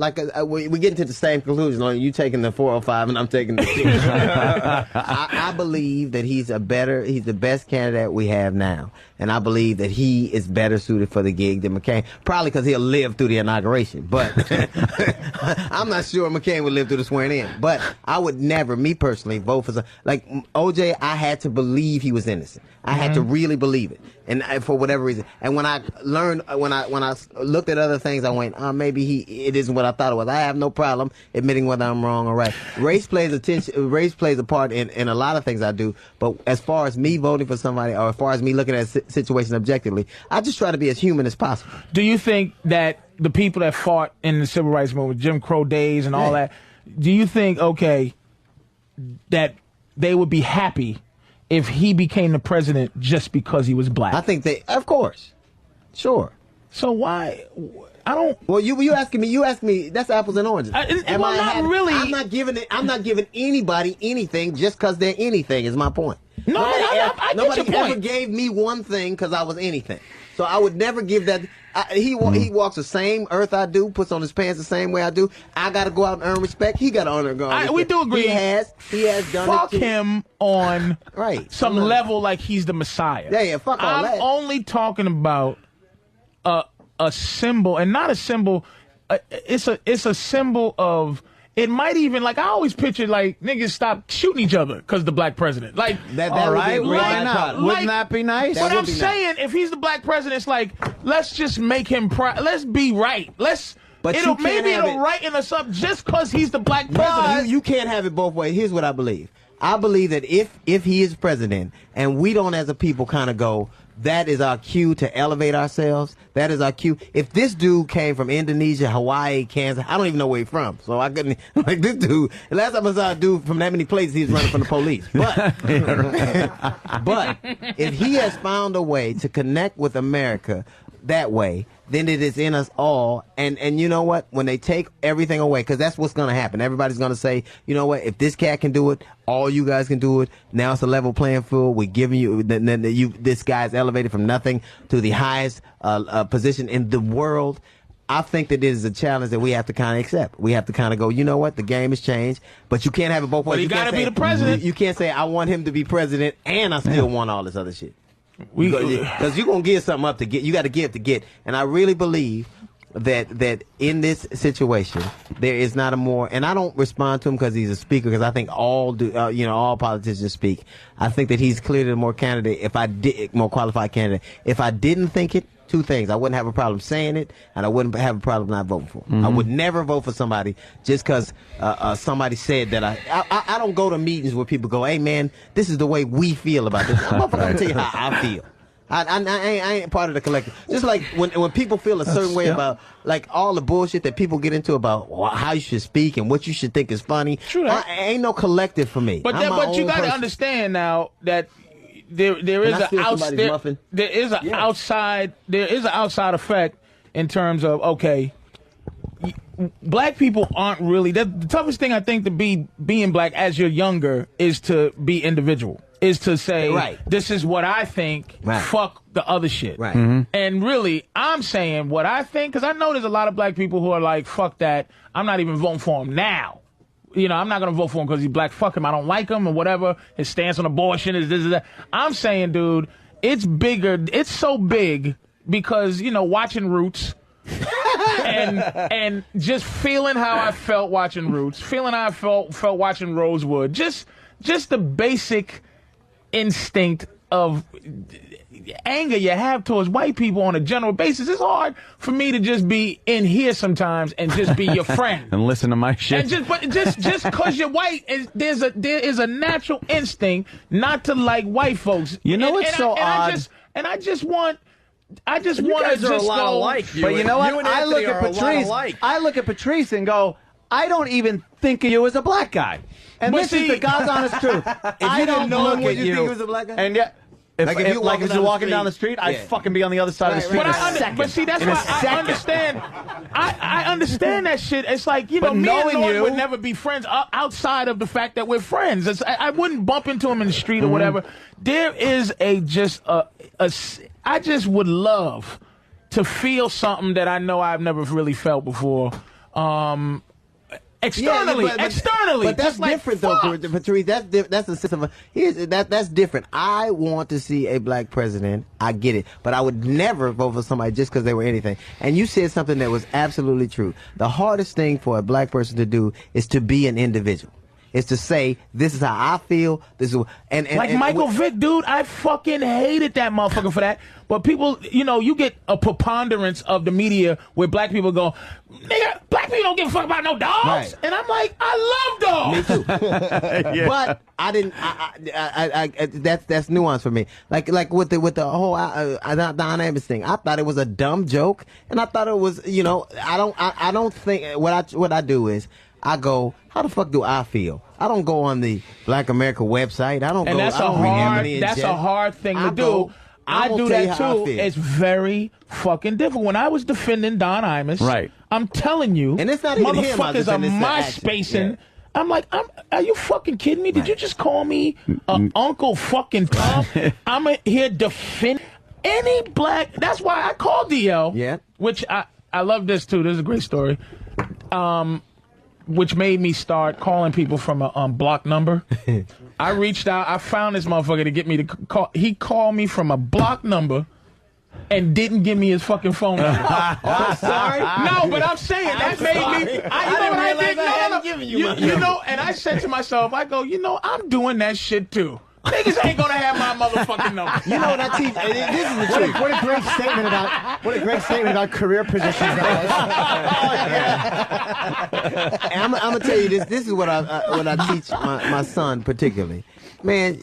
we get into the same conclusion. Like you taking the 405 and I'm taking the 2. I believe that he's the best candidate we have now, and I believe that he is better suited for the gig than McCain. Probably because he'll live through the inauguration, but I'm not sure McCain would live through the swearing in. But I would never, me personally, vote for like OJ. I had to believe he was innocent. I had to really believe it, and for whatever reason. And when I learned, when I looked at other things, I went, maybe it isn't what I thought it was. I have no problem admitting whether I'm wrong or right. Race plays a part in a lot of things I do. But as far as me voting for somebody, or as far as me looking at a situation objectively, I just try to be as human as possible. Do you think that the people that fought in the civil rights movement, Jim Crow days and all that, do you think that they would be happy if he became the president just because he was black? I think of course. Sure. So why? I don't. Well, you asking me. That's apples and oranges. Really. I'm not giving anybody anything just because they're anything. Is my point. No, I get your point. Nobody ever gave me one thing because I was anything. So I would never give that. He walks the same earth I do, puts on his pants the same way I do. I got to go out and earn respect. He got to earn respect. We do agree. He has done fuck it. Fuck him on some level like he's the Messiah. Yeah, fuck all that. I'm only talking about a symbol, and not a symbol. It's a symbol of. It might even, like, I always picture, like, niggas stop shooting each other because the black president. Like, all right, why not? Wouldn't that be nice? But I'm saying, if he's the black president, it's like, let's just make him let's be right. It'll righten us up just because he's the black president. You can't have it both ways. Here's what I believe. I believe that if he is president, and we don't as a people kind of go, that is our cue to elevate ourselves. That is our cue. If this dude came from Indonesia, Hawaii, Kansas, I don't even know where he's from. So I couldn't, like this dude, the last time I saw a dude from that many places, he was running from the police. But, but if he has found a way to connect with America that way, then it is in us all. And you know what? When they take everything away, because that's what's going to happen. Everybody's going to say, you know what? If this cat can do it, all you guys can do it. Now it's a level playing field. We're giving you, this guy's elevated from nothing to the highest position in the world. I think that it is a challenge that we have to kind of accept. We have to kind of go, you know what? The game has changed, but you can't have it both ways. But he got to be the president. You can't say, I want him to be president and I still want all this other shit. Because you're going to give something up to get. You got to give to get. And I really believe that in this situation, there is not a more, and I don't respond to him because he's a speaker, because I think all politicians speak. I think that he's clearly the more qualified candidate. If I didn't think it, two things. I wouldn't have a problem saying it, and I wouldn't have a problem not voting for him. I would never vote for somebody just because somebody said that. I don't go to meetings where people go, hey man, this is the way we feel about this. I'm not going to tell you how I feel. I ain't part of the collective. Just like when people feel a certain way about like all the bullshit that people get into about how you should speak and what you should think is funny. True. Ain't no collective for me. But you got to understand now that there is an outside effect in terms of black people aren't really the toughest thing I think to being black as you're younger is to be individual. Is to say, this is what I think, fuck the other shit. Right. Mm-hmm. And really, I'm saying what I think, because I know there's a lot of black people who are like, fuck that, I'm not even voting for him now. You know, I'm not going to vote for him because he's black, fuck him, I don't like him, or whatever, his stance on abortion is this, that. I'm saying, dude, it's bigger, it's so big, because, you know, watching Roots, and just feeling how I felt watching Roots, feeling how I felt watching Rosewood, just the basic instinct of anger you have towards white people on a general basis. It's hard for me to just be in here sometimes and just be your friend and listen to my shit. And just because you're white, there is a natural instinct not to like white folks. You know what's so odd? I just want to just go. But you know what? I look at Patrice and go, I don't even think of you as a black guy. And this is the God's honest truth. I don't look at you. Think he was a black guy? And yet, if you're walking down the street, I'd fucking be on the other side of the street in a second. But see, that's why I understand. I understand that shit. It's like, you know, me and Norton would never be friends outside of the fact that we're friends. I wouldn't bump into him in the street or whatever. There is I just would love to feel something that I know I've never really felt before. Externally, but that's different though, Patrice. That's a system. That's different. I want to see a black president. I get it, but I would never vote for somebody just because they were anything. And you said something that was absolutely true. The hardest thing for a black person to do is to be an individual. Is to say, this is how I feel. This is and Michael Vick, dude. I fucking hated that motherfucker for that. But people, you know, you get a preponderance of the media where black people go, nigga, black people don't give a fuck about no dogs. Right. And I'm like, I love dogs. Me too. But I didn't. That's nuance for me. Like with the whole Don Abbott thing. I thought it was a dumb joke, and I thought it was, you know, I don't think what I do is. I go, how the fuck do I feel? I don't go on the Black America website. I don't and go. That's a hard thing to do. I do that too. It's very fucking difficult. When I was defending Don Imus, right? I'm telling you, and it's not even motherfuckers are MySpacing. Yeah. I'm like, are you fucking kidding me? Did you just call me Uncle fucking Tom? I'm here defend any black. That's why I called DL. Yeah. Which I love this too. This is a great story. Which made me start calling people from a block number. I reached out. I found this motherfucker to get me to call. He called me from a block number and didn't give me his fucking phone number. I'm sorry. No, but I'm saying that made me. You know what I did? No. You know, and I said to myself, I go, you know, I'm doing that shit too. Niggas ain't gonna have my motherfucking number. You know what I teach? This is the truth. What a great statement about career positions. I'm gonna tell you this. This is what I teach my son particularly. Man,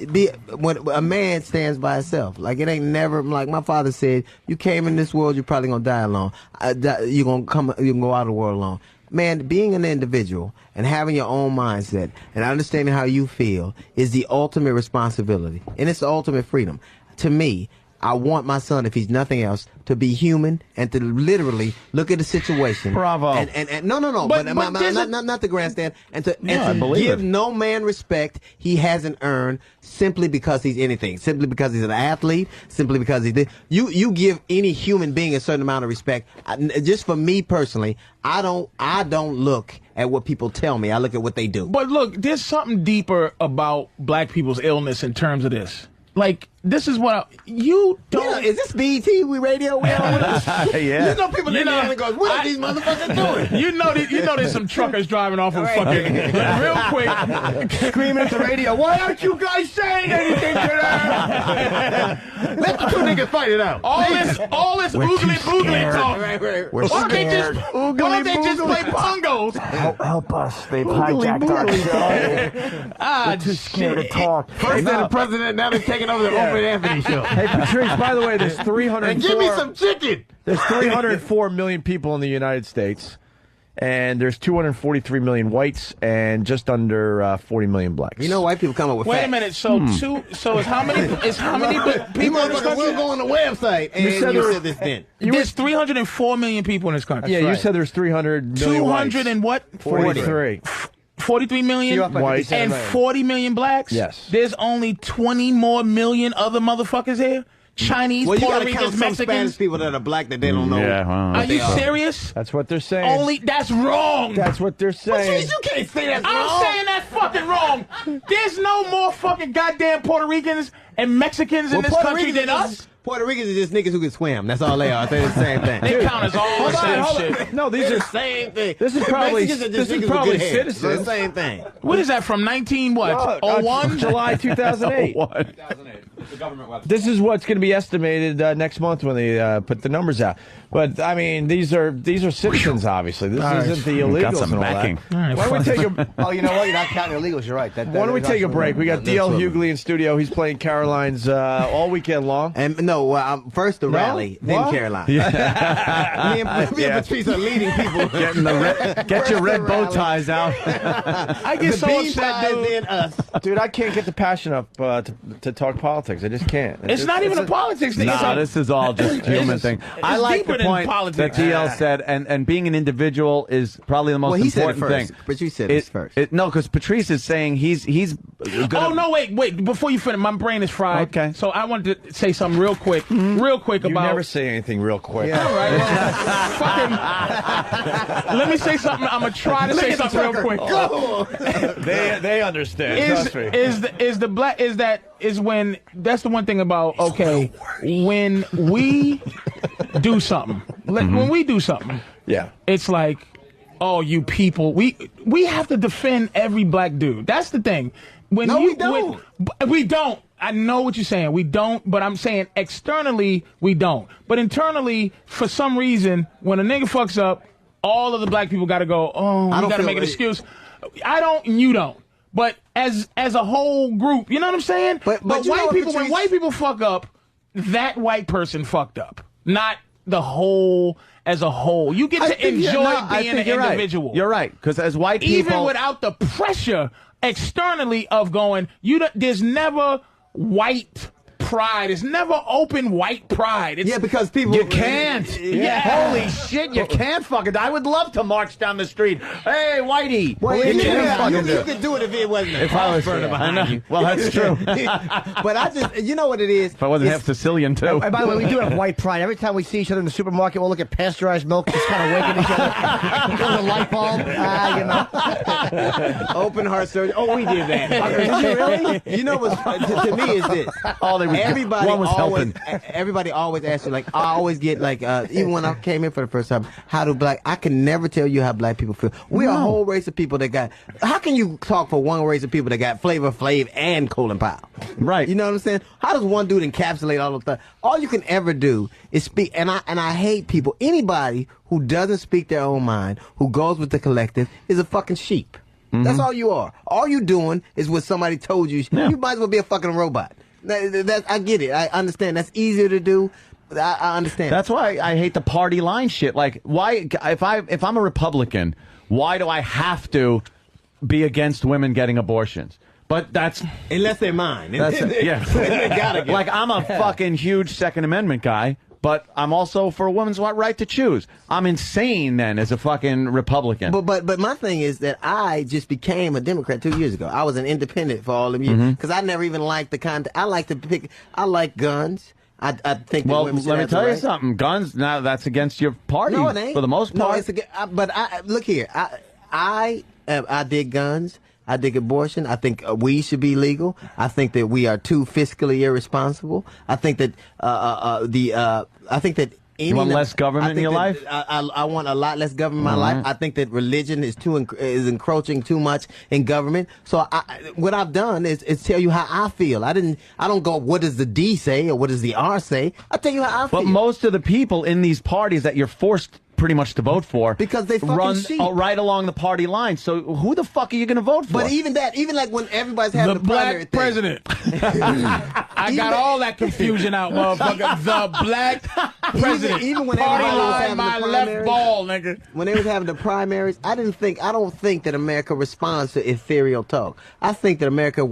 when a man stands by himself, like it ain't never like my father said. You came in this world, you're probably gonna die alone. You can go out of the world alone. Man, being an individual and having your own mindset and understanding how you feel is the ultimate responsibility. And it's the ultimate freedom. To me, I want my son, if he's nothing else, to be human and to literally look at the situation. Bravo. And no. But not the grandstand. And to give no man respect he hasn't earned simply because he's anything. Simply because he's an athlete. Simply because he did. You give any human being a certain amount of respect. Just for me personally, I don't look at what people tell me. I look at what they do. But look, there's something deeper about black people's illness in terms of this. Like, this is what you don't. You know, is this BET radio? We on with us? Yeah. You know, people in there goes, what are these motherfuckers doing? You know, there's some truckers driving off of fucking real quick, screaming at the radio. Why aren't you guys saying anything to them? Let the two niggas fight it out. All this oogly talk. Right. Why don't they just play bongos? Help us! They've hijacked our show. We're too scared to talk. First they're the president, now they're taking over the Oprah and Anthony show. Hey, Patrice, by the way, there's 304... And give me some chicken. There's 304 million people in the United States, and there's 243 million whites and just under 40 million blacks. You know, white people come up with Wait facts. a minute. So so it's how many people in this country? We'll go on the website and you said this then. There's 304 million people in this country. Yeah, you said there's 300 million 200 and what? 43. 43 million Whites and 40 million blacks? Yes. There's only 20 more million other motherfuckers here? Chinese, Well, you Puerto gotta count Ricans, some Spanish Mexicans? people that are black that they don't know. Yeah, well, Are you serious? That's what they're saying. That's wrong. That's what they're saying. You can't say that's I'm wrong. saying that's fucking wrong. There's no more fucking goddamn Puerto Ricans and Mexicans in this country than us. Puerto Ricans are just niggas who can swim. That's all they are. They're the same thing. They count as all the same shit. No, these They're are the same thing. This is probably Mexicans are just this is niggas with probably good hair. citizens. They're the same thing. What is that from 01? July 2008. The government website. This is what's going to be estimated next month when they put the numbers out. But I mean, these are citizens, obviously. This isn't the illegals. Got some and all backing. that. Why don't we take a Oh, you know what? You're not counting illegals. You're right. Why Why don't we take a break? We got DL Hughley in studio. He's playing Caroline's all weekend long. And no, first the rally, then What? Caroline. Me and Patrice are leading people. Get your red bow ties out. I get so Bean upset, pies, dude. then us. Dude, I can't get the passion up to talk politics. I just can't. It's not even a politics thing. No, this is all just human thing. I like deeper the than point politics. that DL said, and being an individual is probably the most Well, he said it important first. thing. Patrice said it first. No, because Patrice is saying he's gonna, Oh, no, wait. Before you finish, my brain is fried. Okay. So I wanted to say something real quick You about... never say anything real quick. All right, well, fucking... Let me say something. I'm going to try to say something real quick. They understand. Trust me. That's the one thing about, okay, when we do something, when we do something, Yeah. it's like, oh, you people, we have to defend every black dude. That's the thing. We don't. We don't. I know what you're saying. We don't, but I'm saying externally, we don't. But internally, for some reason, when a nigga fucks up, all of the black people got to go, oh, we got to make an excuse. I don't, and you don't. But as a whole group, you know what I'm saying? But white people, when white people fuck up, that white person fucked up, not the whole as a whole. You get to enjoy being an individual. You're right, because as white people, even without the pressure externally of going, there's never white pride. It's never open white pride. It's, Yeah, because people... you can't. Yeah. Holy shit, you can't fucking. I would love to march down the street. Hey, Whitey. Well, you can't fucking do you it. could do it if it wasn't If I was behind you. Well, that's true. But I just, you know what it is? If I wasn't half Sicilian, too. And by the way, we do have white pride. Every time we see each other in the supermarket, we'll look at pasteurized milk, just kind of winking at each other. Because the light bulb, Open heart surgery. Oh, we did that. Really? You know what's to me is this. One was helping. Everybody always asks you, like, I always get, like, even when I came in for the first time, I can never tell you how black people feel. We're a whole race of people that got, how can you talk for one race of people that got Flavor Flav and Colin Powell? Right. You know what I'm saying? How does one dude encapsulate all of that? All you can ever do is speak, and I hate people. Anybody who doesn't speak their own mind, who goes with the collective, is a fucking sheep. That's all you are. All you doing is what somebody told you. You might as well be a fucking robot. I get it. I understand. That's easier to do. I understand. That's why I hate the party line shit. Like, why, if I'm a Republican, why do I have to be against women getting abortions? But that's... Unless they're mine. Yeah. They gotta get like, I'm a fucking huge Second Amendment guy, but I'm also for a woman's right to choose. I'm insane then as a fucking Republican. But my thing is that I just became a Democrat 2 years ago. I was an independent for all of years because I never even liked the content. I like guns. I think. Well, that women should let me have the tell you right. something. Guns, now that's against your party. No, it ain't. For the most part. No, it's but look here. I dig guns. I dig abortion. I think weed should be legal. I think that we are too fiscally irresponsible. I think that I think that You want less government in your life? I want a lot less government in my life. I think that religion is encroaching too much in government. So what I've done is tell you how I feel. I don't go, what does the D say or what does the R say? I tell you how I feel. But most of the people in these parties that you're forced pretty much to vote for because they fucking run sheep. Right along the party line. So who the fuck are you going to vote for? But even like when everybody's having the the primary black president. I got all that confusion out, motherfucker. The black president. Even when Party everybody was line, having my the left primaries, ball, nigga. when they was having the primaries, I don't think that America responds to ethereal talk. I think that America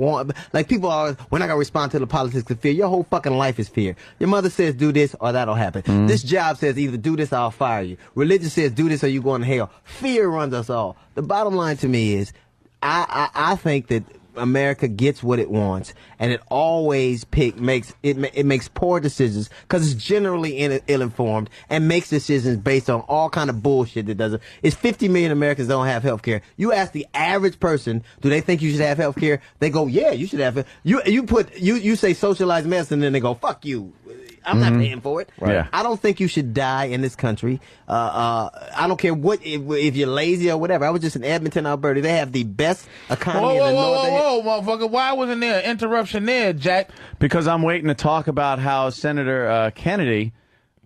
like people are, we're not gonna respond to the politics of fear. Your whole fucking life is fear. Your mother says do this or that'll happen. This job says either do this or I'll fire you. Religion says do this or you going to hell. Fear runs us all. The bottom line to me is, I think that America gets what it wants, and it always makes poor decisions because it's generally ill-informed and makes decisions based on all kind of bullshit that doesn't. It's 50 million Americans don't have health care. You ask the average person, do they think you should have health care? They go, yeah, you should have it. You say socialized medicine, and they go, fuck you. I'm not paying for it. Right. Yeah. I don't think you should die in this country. I don't care if you're lazy or whatever. I was just in Edmonton, Alberta. They have the best economy in the north. Whoa, motherfucker. Why wasn't there an interruption there, Jack? Because I'm waiting to talk about how Senator Kennedy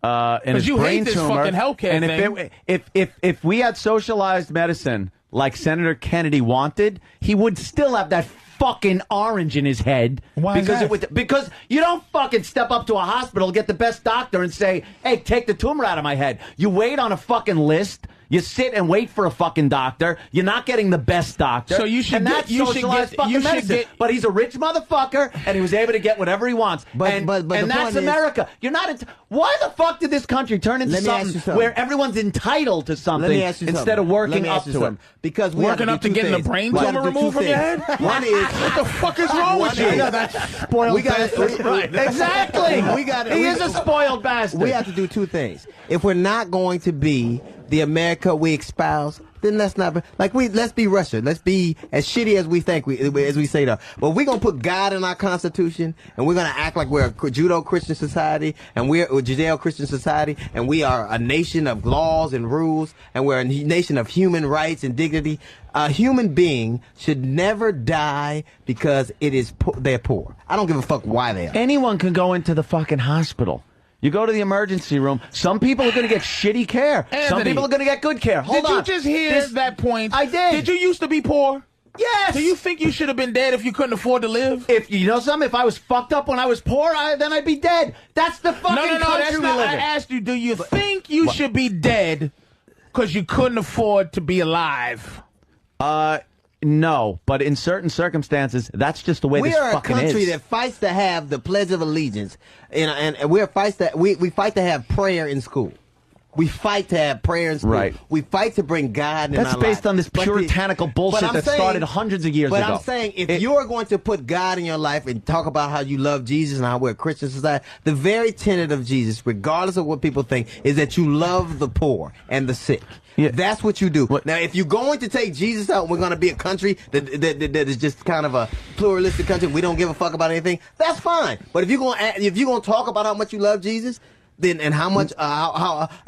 and his you brain hate this tumor, fucking healthcare and thing. if we had socialized medicine like Senator Kennedy wanted, he would still have that fucking orange in his head. Why is that? Because you don't fucking step up to a hospital, get the best doctor, and say, hey, take the tumor out of my head. You wait on a fucking list. You sit and wait for a fucking doctor. You're not getting the best doctor. So you should and that's socialized fucking medicine. But he's a rich motherfucker, and he was able to get whatever he wants. But that's America. You're not. Why the fuck did this country turn into something where everyone's entitled to something instead of working up to it? Because working up to getting the brain tumor removed from your head. One is what the fuck is wrong with you? That's spoiled. Exactly. He is a spoiled bastard. We have to do two things. If we're not going to be the America we espouse, then let's be Russia. Let's be as shitty as we say that. But we're gonna put God in our Constitution, and we're gonna act like we're a Judeo-Christian society, and we're a Judeo-Christian society, and we are a nation of laws and rules, and we're a nation of human rights and dignity. A human being should never die because they're poor. I don't give a fuck why they are. Anyone can go into the fucking hospital. You go to the emergency room. Some people are going to get shitty care. Anthony, some people are going to get good care. Hold on. Did you just hear that point? I did. Did you used to be poor? Yes. Do you think you should have been dead if you couldn't afford to live? If you know something, if I was fucked up when I was poor, then I'd be dead. That's the fucking country that's we not. live I in. asked you, do you think you should be dead because you couldn't afford to be alive? No, but in certain circumstances, that's just the way this fucking is. We are a country that fights to have the Pledge of Allegiance, and we fight to have prayer in school. We fight to have prayer in school. Right. We fight to bring God in our lives. That's based on this puritanical bullshit that started hundreds of years ago. But I'm saying, if you're going to put God in your life and talk about how you love Jesus and how we're a Christian society, the very tenet of Jesus, regardless of what people think, is that you love the poor and the sick. Yeah. That's what you do. Now, if you're going to take Jesus out and we're going to be a country that is just kind of a pluralistic country, we don't give a fuck about anything, that's fine. But if you're going to talk about how much you love Jesus, then and how much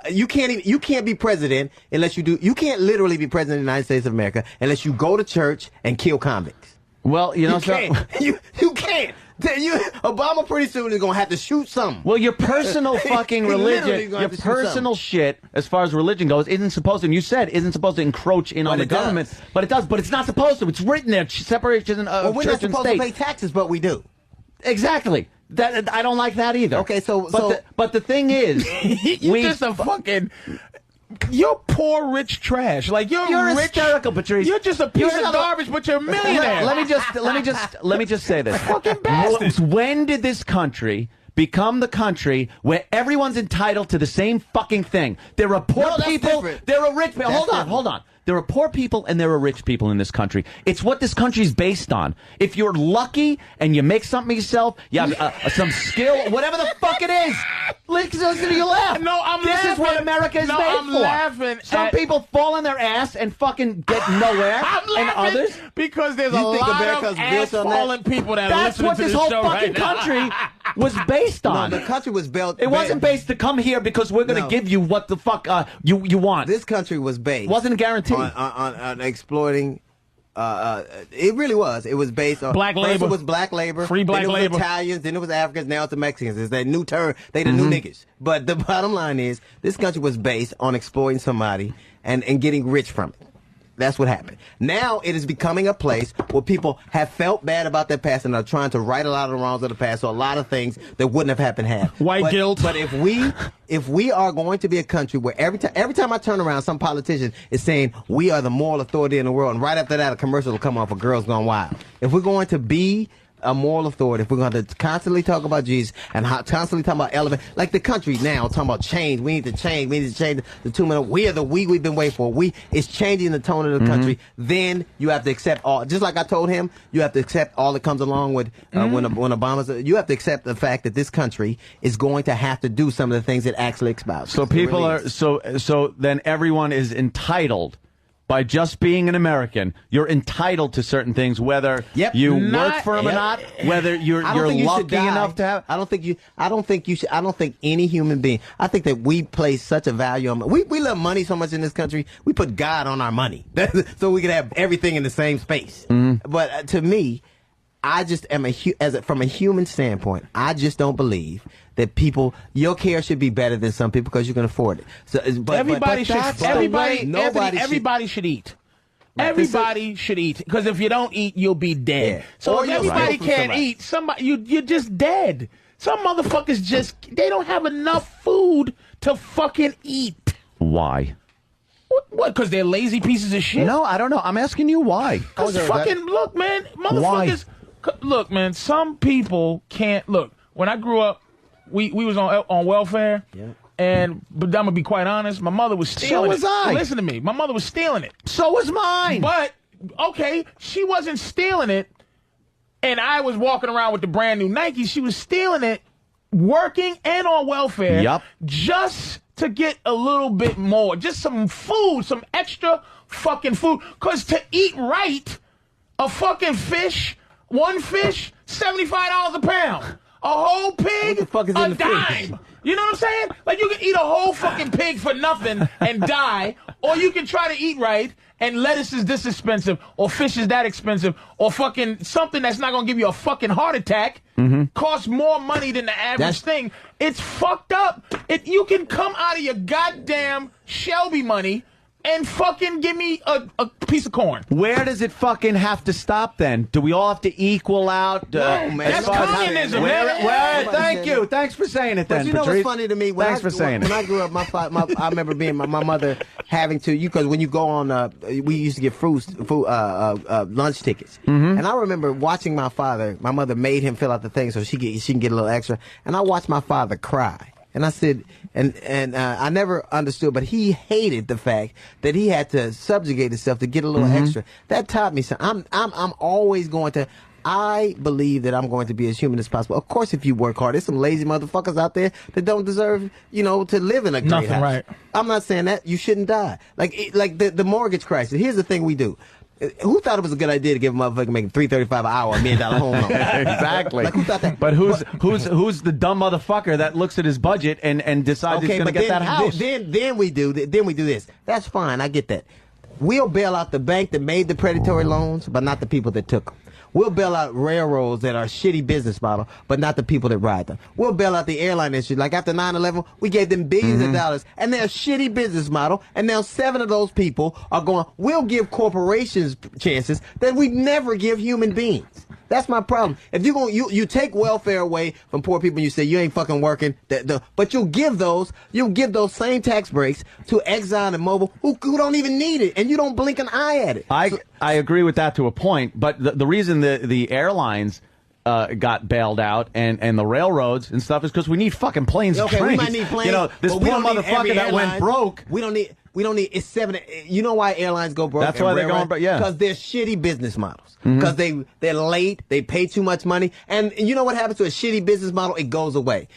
you can't be president unless you can't literally be president of the United States of America unless you go to church and kill convicts. Well, you can't. You can't. Obama pretty soon is gonna have to shoot something. Well, your personal fucking religion, your personal shit, as far as religion goes, isn't supposed to. And you said isn't supposed to encroach in on the government, but it does. But it's not supposed to. It's written there. Separation of we're church not supposed and state. to pay taxes, but we do. Exactly. I don't like that either. Okay, but the thing is, you're poor, rich trash. Like you're rich, hysterical, Patrice. You're just a piece of garbage, but you're a millionaire. Let me just say this. Fucking bastard. When did this country become the country where everyone's entitled to the same fucking thing? There are poor people. Different. There are rich people. Hold on. There are poor people and there are rich people in this country. It's what this country's based on. If you're lucky and you make something yourself, you have some skill, whatever the fuck it is. Listen to you laugh. No, I'm this laughing. is what America is made I'm for. Laughing. Some people fall on their ass and fucking get nowhere. I'm laughing and others because there's a lot of ass-falling people that That's are listening what to this this whole show fucking right now. country was based on. No, the country was built. It wasn't based to come here because we're going to give you what the fuck you want. This country was based. Wasn't a guarantee on exploiting. It really was. It was based on black labor. First it was black labor. Free black then it was labor. Italians. Then it was Africans. Now it's the Mexicans. It's that new term. They the new niggas. But the bottom line is, this country was based on exploiting somebody and getting rich from it. That's what happened. Now it is becoming a place where people have felt bad about their past and are trying to right a lot of the wrongs of the past, so a lot of things that wouldn't have happened have. White guilt. But if we are going to be a country where every time I turn around, some politician is saying we are the moral authority in the world, and right after that a commercial will come on for Girls Gone Wild. If we're going to be a moral authority, if we're going to constantly talk about Jesus and constantly talk about elevate, like the country now talking about change, we need to change the 2 minute. We are the we've been waiting for. It's changing the tone of the country. Then you have to accept all. Just like I told him, you have to accept all that comes along with when Obama's. You have to accept the fact that this country is going to have to do some of the things it actually expects. So people are so then everyone is entitled. By just being an American, you're entitled to certain things, whether you work for them or not, whether you're lucky enough to have. I don't think any human being. I think that we place such a value on. We love money so much in this country. We put God on our money, so we can have everything in the same space. But to me, I just am from a human standpoint, I just don't believe that your care should be better than some people because you can afford it. So, everybody should eat. Everybody should eat, because if you don't eat, you'll be dead. Yeah. So if everybody can't eat, you're just dead. Some motherfuckers they don't have enough food to fucking eat. Why? What? Because they're lazy pieces of shit? No, I don't know. I'm asking you why. Look, man, motherfuckers. Look, man, some people can't. Look, when I grew up, we was on welfare, but I'm gonna be quite honest, my mother was stealing it. So was I. Listen to me, my mother was stealing it. So was mine. But okay, she wasn't stealing it, and I was walking around with the brand new Nike. She was stealing it, working and on welfare, just to get a little bit more, just some food, some extra fucking food. Cause to eat right, a fucking fish, one fish, $75 a pound. A whole pig, what the fuck is a in the dime. fish? You know what I'm saying? Like, you can eat a whole fucking pig for nothing and die, or you can try to eat right, and lettuce is this expensive, or fish is that expensive, or fucking something that's not gonna give you a fucking heart attack costs more money than the average thing. It's fucked up. You can come out of your goddamn Shelby money and fucking give me a piece of corn. Where does it fucking have to stop then? Do we all have to equal out? No, man. That's communism, man. Thank you. Thanks for saying it then, But you know Patrice. what's funny to me? Thanks for saying it. When I grew up, I remember being my mother having to, because when you go on, we used to get lunch tickets. And I remember watching my mother made him fill out the thing so she can get a little extra. And I watched my father cry. And I said, and I never understood, but he hated the fact that he had to subjugate himself to get a little extra. That taught me something. I'm always going to. I believe that I'm going to be as human as possible. Of course, if you work hard, there's some lazy motherfuckers out there that don't deserve, to live in a great house. Right. I'm not saying that you shouldn't die. Like the mortgage crisis. Here's the thing we do. Who thought it was a good idea to give a motherfucker making $335 an hour, $1 million home loan? Exactly. Like, who thought that? But who's the dumb motherfucker that looks at his budget and decides he's going to get that house? Then we do this. That's fine. I get that. We'll bail out the bank that made the predatory loans, but not the people that took them. We'll bail out railroads that are shitty business model, but not the people that ride them. We'll bail out the airline industry. Like after 9/11, we gave them billions of dollars, and they're a shitty business model, and now 7 of those people are going, we'll give corporations chances that we never give human beings. That's my problem. If you take welfare away from poor people and you say you ain't fucking working, but you'll give those same tax breaks to Exxon and Mobil who don't even need it, and you don't blink an eye at it. I agree with that to a point, but the reason the airlines got bailed out and the railroads and stuff is because we need fucking planes and trains. We might need planes. This poor motherfucker that went broke. We don't need. It's 7. You know why airlines go broke? That's why they're going broke. Yeah, because they're shitty business models. Because they're late. They pay too much money. And you know what happens to a shitty business model? It goes away.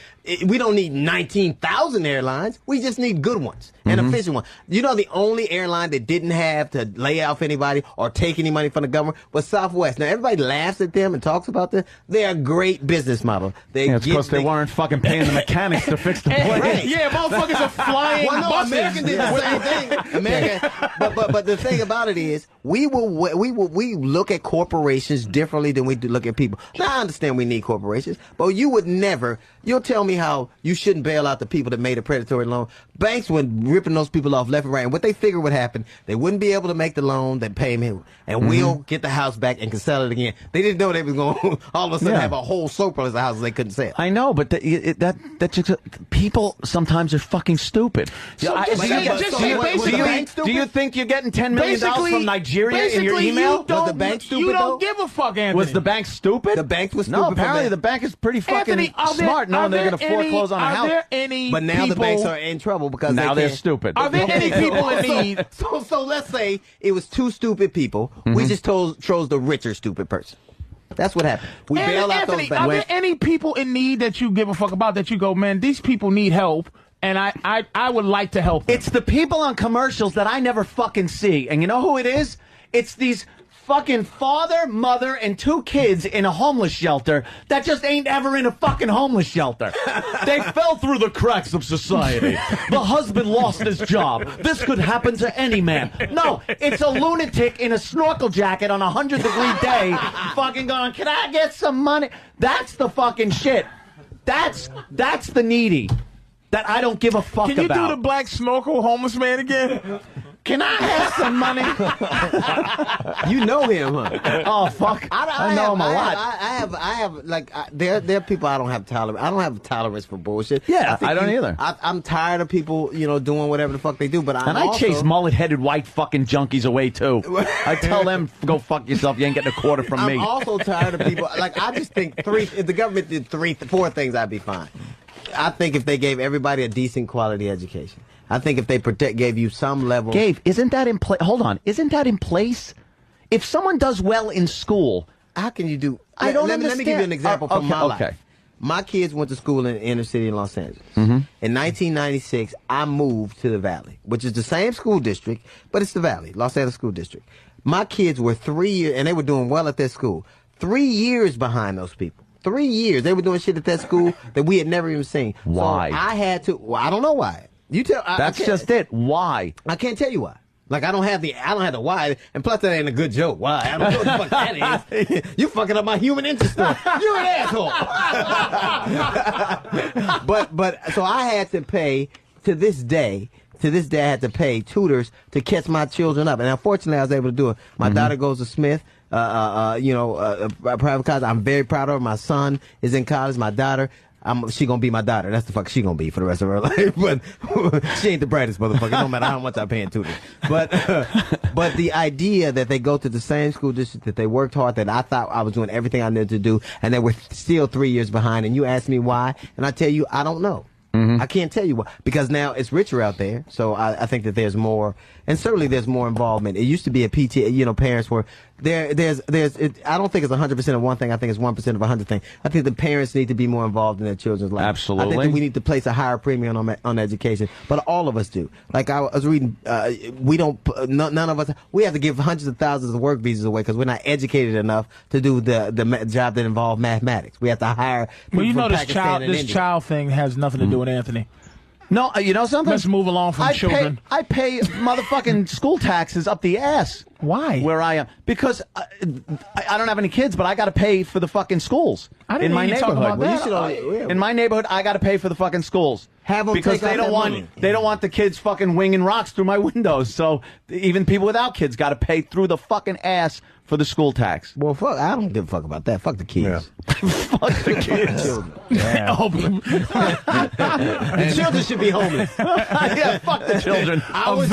We don't need 19,000 airlines. We just need good ones and efficient ones. You know, the only airline that didn't have to lay off anybody or take any money from the government was Southwest. Now everybody laughs at them and talks about them. They're a great business model. It's because they weren't fucking paying the mechanics to fix the plane. Right. Yeah, motherfuckers are flying buses. American did the same thing. American, but the thing about it is, we look at corporations differently than we do look at people. Now I understand we need corporations, but you would never. You'll tell me how you shouldn't bail out the people that made a predatory loan. Banks were ripping those people off left and right. And what they figured would happen, they wouldn't be able to make the loan, that payment, and we'll get the house back and can sell it again. They didn't know they was going to all of a sudden have a whole surplus of houses they couldn't sell. I know, but that just, people sometimes are fucking stupid. So Do you think you're getting $10 million from Nigeria in your email? Was the bank stupid? You don't give a fuck, Anthony. Was the bank stupid? The bank was stupid. No, apparently the bank is pretty fucking smart knowing they're going to foreclose on a house. Are there any But now the banks are in trouble because now they're stupid. Are there any people in need? So let's say it was two stupid people. We just chose the richer stupid person. That's what happened. We bail out those banks. Are there any people in need that you give a fuck about that you go, man, these people need help, and I would like to help them? It's the people on commercials that I never fucking see. And you know who it is? It's these fucking father, mother, and 2 kids in a homeless shelter that just ain't ever in a fucking homeless shelter. They fell through the cracks of society. The husband lost his job. This could happen to any man. No, it's a lunatic in a snorkel jacket on a 100-degree day fucking going, can I get some money? That's the fucking shit. That's the needy that I don't give a fuck about. Can you do the black snorkel homeless man again? Can I have some money? You know him, huh? Oh fuck! I know him a lot. I have like there are people I don't have tolerance. I don't have tolerance for bullshit. Yeah, I don't either. I'm tired of people, doing whatever the fuck they do. But I chase mullet-headed white fucking junkies away too. I tell them, go fuck yourself. You ain't getting a quarter from me. I'm also tired of people. Like I just think if the government did 4 things, I'd be fine. I think if they gave everybody a decent quality education. I think if they gave you some level. Gabe, isn't that in place? Hold on, isn't that in place? If someone does well in school, how can you do? I don't understand. Let me give you an example from my life. My kids went to school in the inner city in Los Angeles. In 1996, I moved to the Valley, which is the same school district, but it's the Valley, Los Angeles School District. My kids were 3 years, and they were doing well at their school. 3 years behind those people. 3 years. They were doing shit at that school that we had never even seen. Why? So I had to. Well, I don't know why. You tell. That's just it. Why? I can't tell you why. Like I don't have the why, and plus that ain't a good joke. Why? I don't know what the fuck that is. You fucking up my human interest story. You're an asshole. but so I had to pay to this day. To this day, I had to pay tutors to catch my children up, and unfortunately, I was able to do it. My daughter goes to Smith, private college. I'm very proud of her. My son is in college. My daughter. She gonna be my daughter. That's the fuck she gonna be for the rest of her life. But she ain't the brightest motherfucker. No matter how much I pay in tutors. But the idea that they go to the same school district that they worked hard, that I thought I was doing everything I needed to do, and they were still 3 years behind. And you ask me why, and I tell you I don't know. I can't tell you why, because now it's richer out there. So I think that there's more, and certainly there's more involvement. It used to be a PTA, parents were I don't think it's 100% of one thing. I think it's 1% of 100 things. I think the parents need to be more involved in their children's lives. Absolutely. I think that we need to place a higher premium on education, but all of us do. Like I was reading, none of us, we have to give hundreds of thousands of work visas away because we're not educated enough to do the job that involves mathematics. We have to hire people from Pakistan and this India. child thing has nothing to do with Anthony. No, you know something? Let's move along from children. I pay motherfucking school taxes up the ass. Why? Where I am. Because I don't have any kids, but I got to pay for the fucking schools. I didn't in my hear you talk neighborhood. about that. In my neighborhood, I got to pay for the fucking schools. Have them because take they out don't that want money. they don't want the kids fucking winging rocks through my windows. So even people without kids got to pay through the fucking ass for the school tax. Well, fuck, I don't give a fuck about that. Fuck the kids. Yeah. Fuck the kids. The children should be homeless. Yeah, fuck the children. A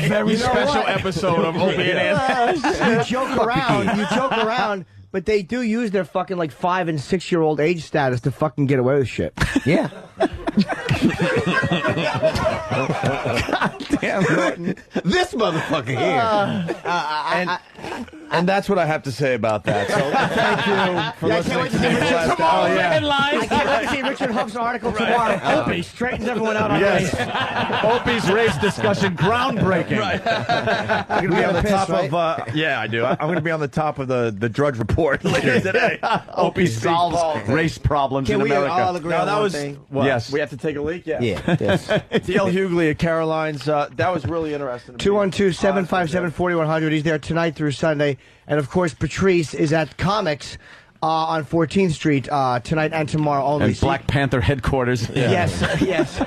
very special episode of Opie and Anthony. You joke around, but they do use their fucking 5 and 6 year old age status to fucking get away with shit. Yeah. God damn it. This motherfucker here. And that's what I have to say about that. So thank you for listening to me. I can't wait to see Richard Huff's article tomorrow. Opie straightens everyone out on race. Opie's race discussion, groundbreaking. Right. I'm going to be on the top of. Yeah, I do. I'm going to be on the top of the Drudge Report later today. Opie solves race problems in America. Can we all agree on one thing? What? Yes. We have to take a leak? Yeah. Yes. D.L. Hughley at Caroline's. That was really interesting. 212-757-4100. He's there tonight through Sunday. And, of course, Patrice is at Comics on 14th Street tonight and tomorrow only. And Black Panther headquarters. Yes, yes.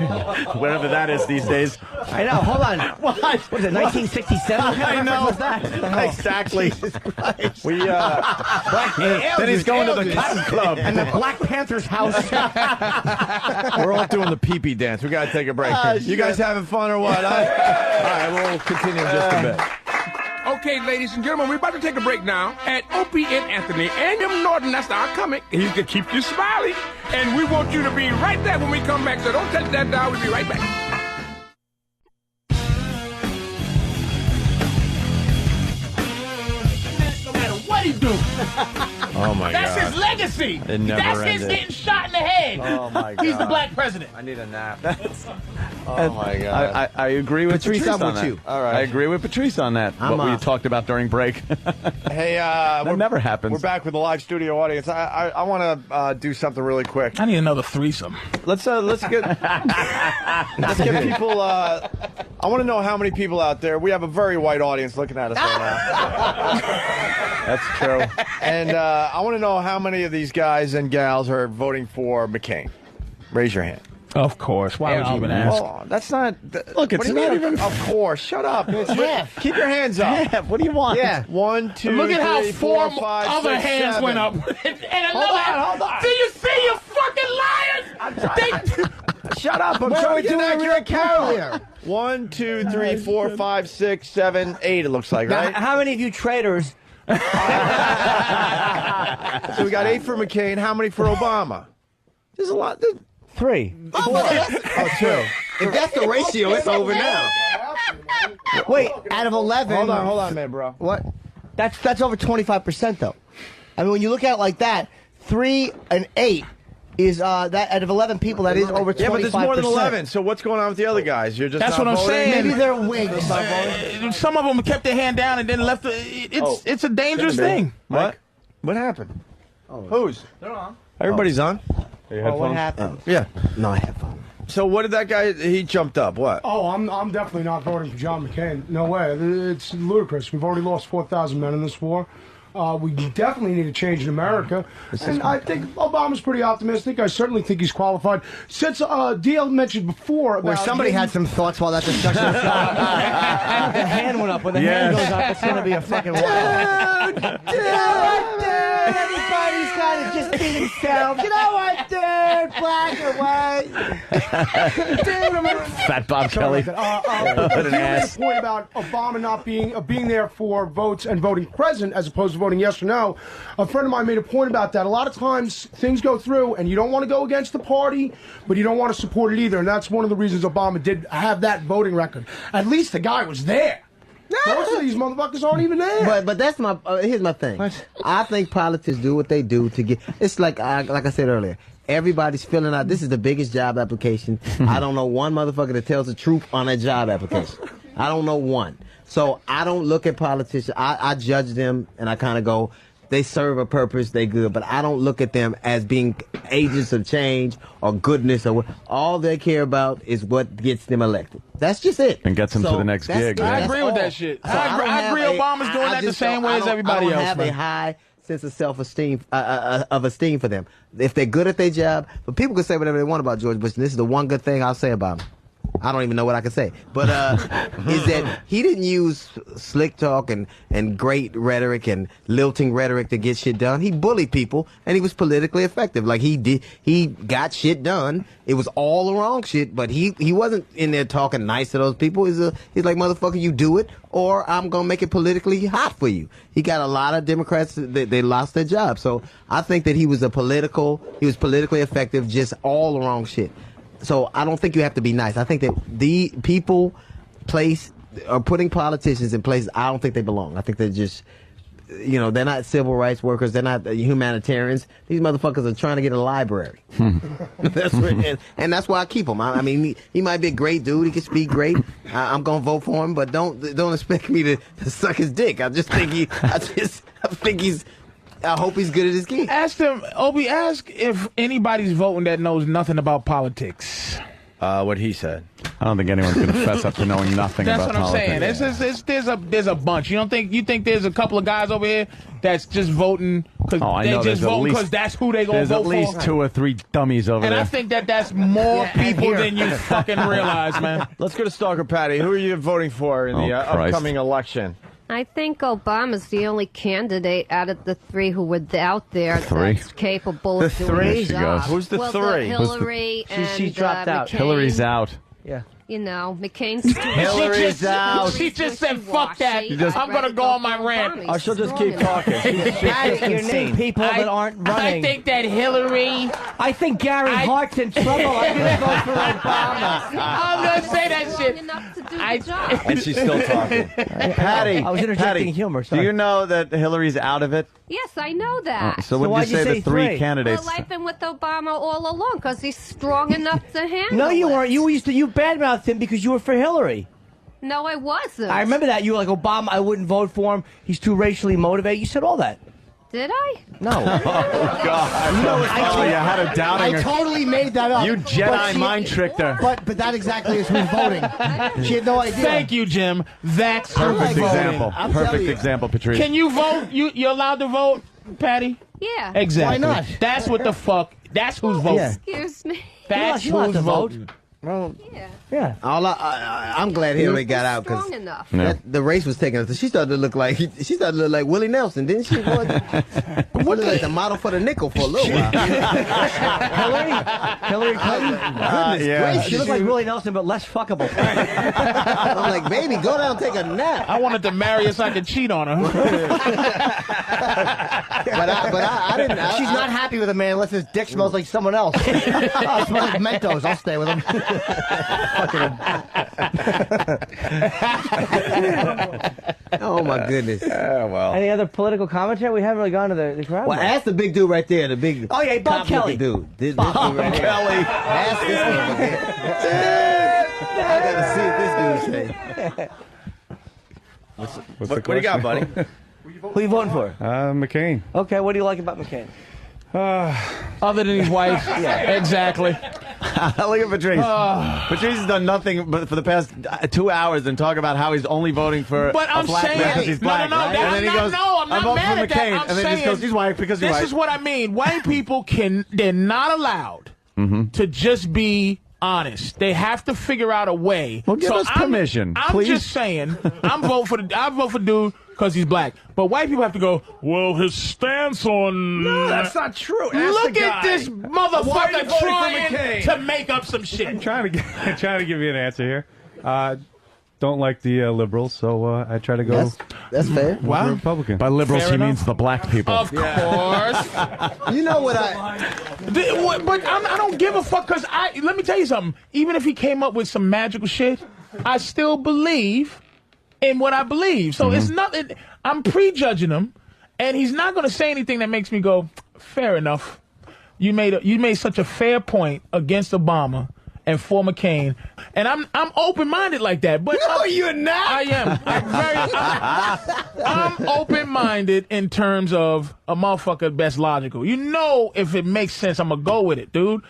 Wherever that is these days. I know. Hold on. What is it? 1967? I know. What's that? Exactly. We Then he's going to the Cotton Club. And the Black Panther's house. we're all doing the pee-pee dance. We got to take a break. You guys having fun or what? All right, we'll continue in just a bit. Okay, ladies and gentlemen, we're about to take a break now. And Opie and Anthony and Jim Norton, that's our comic. He's going to keep you smiling. And we want you to be right there when we come back. So don't touch that dial. We'll be right back. No matter what he do, Oh, my that's God. his legacy. It never That's his ended. getting shot in the head. Oh, my God. He's the black president. I need a nap. Oh, my God. I agree with Patrice, Patrice I'm on with that. you. All right. I agree with Patrice on that. I'm What we off. talked about during break. Hey, That never happens. We're back with the live studio audience. I want to do something really quick. I need another threesome. Let's get people. I want to know how many people out there. We have a very white audience looking at us right now. That's true. And I want to know how many of these guys and gals are voting for McCain. Raise your hand. Of course. Why would you even ask? Oh, that's not. Look, it's what do you not mean, even- Of course. Shut up. half. Keep your hands up. Yeah, what do you want? Yeah. 1, 2, Look at how 3, four 4, 5, other 6, hands 7. went up. And another hold on. Do you see, you fucking liars? Shut up. I'm What are trying we to get an doing with accurate your camera count. 1, 2, 3, 4, 5, 6, 7, 8. It looks like, Now, right? how many of you traitors? So we got 8 for McCain. How many for Obama? There's a lot. 3. Oh, 2. If that's the ratio, it's over now. Wait, out of 11. Hold on, man, bro. What? That's over 25% though. I mean, when you look at it like that, 3 and 8 is that out of 11 people, that is over 25%. Yeah, but there's more than 11. So what's going on with the other guys? You're just That's not what I'm voting? saying. Maybe they're wigs. Some of them kept their hand down and then left. It's a dangerous thing. What? What happened? Who's? They're on. Everybody's on? What happened? Yeah. No, I have fun. So what did that guy? He jumped up. What? Oh, I'm definitely not voting for John McCain. No way. It's ludicrous. We've already lost 4,000 men in this war. We definitely need a change in America. And I think Obama's pretty optimistic. I certainly think he's qualified. Since DL mentioned before about Where somebody had some thoughts while that discussion was going on. The hand went up. When the hand goes up, it's going to be a fucking wild. Dude, everybody's got to just be themselves. You know what, dude? Black or white. Dude, Fat Bob Kelly. What an ass. point about Obama not being there for votes and voting present as opposed to voting yes or no. A friend of mine made a point about that. A lot of times things go through and you don't want to go against the party, but you don't want to support it either. And that's one of the reasons Obama did have that voting record. At least the guy was there. Most of these motherfuckers aren't even there. But that's my here's my thing. What? I think politics do what they do to get. It's like I said earlier. Everybody's filling out. This is the biggest job application. I don't know one motherfucker that tells the truth on a job application. I don't know one. So I don't look at politicians. I judge them and I kind of go, they serve a purpose, they good. But I don't look at them as being agents of change or goodness or what. All they care about is what gets them elected. That's just it. And gets them to the next gig. I Yeah. agree with that shit. I agree Obama's doing that the same way as everybody I don't else. have man. a high sense of self-esteem, of esteem for them. If they're good at their job, but people can say whatever they want about George Bush, and this is the one good thing I'll say about him. I don't even know what I can say, but is that he didn't use slick talk and great rhetoric and lilting rhetoric to get shit done. He bullied people, and he was politically effective. Like he got shit done. It was all the wrong shit, but he wasn't in there talking nice to those people. He's like, motherfucker, you do it, or I'm gonna make it politically hot for you. He got a lot of Democrats that they lost their jobs. So I think that he was politically effective, just all the wrong shit. So I don't think you have to be nice. I think that the people are putting politicians in places I don't think they belong. I think they're just, they're not civil rights workers. They're not humanitarians. These motherfuckers are trying to get a library. And that's why I keep him. I mean, he might be a great dude. He can speak great. I'm gonna vote for him, but don't expect me to suck his dick. I hope he's good at his gig. Ask them, Opie, ask if anybody's voting that knows nothing about politics. What he said. I don't think anyone can fess up to knowing nothing That's about what I'm politics. saying. There's a bunch. You think there's a couple of guys over here that's just voting because I they know just there's at vote least- because that's who they gonna There's vote at least for. 2 or 3 dummies over And there. I think that's more people than you fucking realize, man. Let's go to Stalker Patty. Who are you voting for in the Christ. upcoming election? I think Obama's the only candidate out of the 3 who were out there that's capable of doing three? the job. Who's the well, 3? Hillary and She dropped out. McCain. Hillary's out. Yeah. You know, McCain's Hillary's out. She just said, "Fuck that! I'm gonna go on my rant." Oh, she'll just keep talking. Patty, you name people that aren't running. I think that Hillary. I think Gary Hart's in trouble. I'm going to vote for Obama. I'm gonna say that shit. enough to do the job. And she's still talking. Patty, I was interjecting Patty, humor. Do Sorry. you know that Hillary's out of it? Yes, I know that. So what why'd did you say you the say 3 3? candidates? Well, I've been with Obama all along because he's strong enough to handle No, you it. weren't. You badmouthed him because you were for Hillary. No, I wasn't. I remember that. You were like, Obama, I wouldn't vote for him. He's too racially motivated. You said all that. Did I? No. Oh, you had a doubting I her. totally made that up. You But Jedi she- mind tricked her. But that exactly is who's voting. She had no idea. Thank you, Jim. That's who's Perfect voting. example. I'm Perfect telling you. example, Patrice. Can you vote? You're allowed to vote, Patty? Yeah. Exactly. Why not? That's what the fuck. That's who's voting. Yeah. Excuse me. That's You don't have who's to vote. voting. Well, Yeah. Yeah. I'm glad Hillary got out because Strong enough. Yeah. the race was taking us. She started to look like Willie Nelson, didn't she? What looked like the model for the nickel for a little while. Hillary Clinton. yeah. She looked like Willie Nelson, but less fuckable. I'm like, baby, go down and take a nap. I wanted to marry her so I could cheat on her. But I didn't. She's not happy with a man unless his dick smells like someone else. Oh, it smells like Mentos. I'll stay with him. Oh my goodness. well. Any other political commentary? We haven't really gone to the crowd. Well, ask the big dude right there. The big. Oh, yeah, Bob Kelly. Dude. This dude right here. Ask this one. I gotta see what this dude say. What do you got, buddy? Who are you voting for? McCain. Okay, what do you like about McCain? Other than his wife. Exactly. Look at Patrice. Patrice has done nothing but for the past 2 hours and talk about how he's only voting for But a I'm black saying, man because he's black. no, right? And then he goes, I'm not voting mad for at that. McCain. I'm And then he saying, just goes, he's white because he's this white. is what I mean. White people they're not allowed to just be honest. They have to figure out a way. Well, give us permission, I'm please. just saying, I vote for dude because he's black. But white people have to go, well, his stance on... No, that's not true. Ask Look the at guy. this Why are you motherfucker voting for trying McCain? to make up some shit. I'm trying to give you an answer here. Don't like the liberals, so I try to go That's fair. for Republican. By liberals, Fair he enough. means the black people. Of course. You know what But I don't give a fuck because let me tell you something. Even if he came up with some magical shit, I still believe in what I believe. So it's nothing. I'm prejudging him, and he's not going to say anything that makes me go, fair enough. You made such a fair point against Obama and for McCain, and I'm open-minded like that. But No, you're not. I am. I'm open-minded in terms of a motherfucker that's logical. You know, if it makes sense, I'm gonna go with it, dude.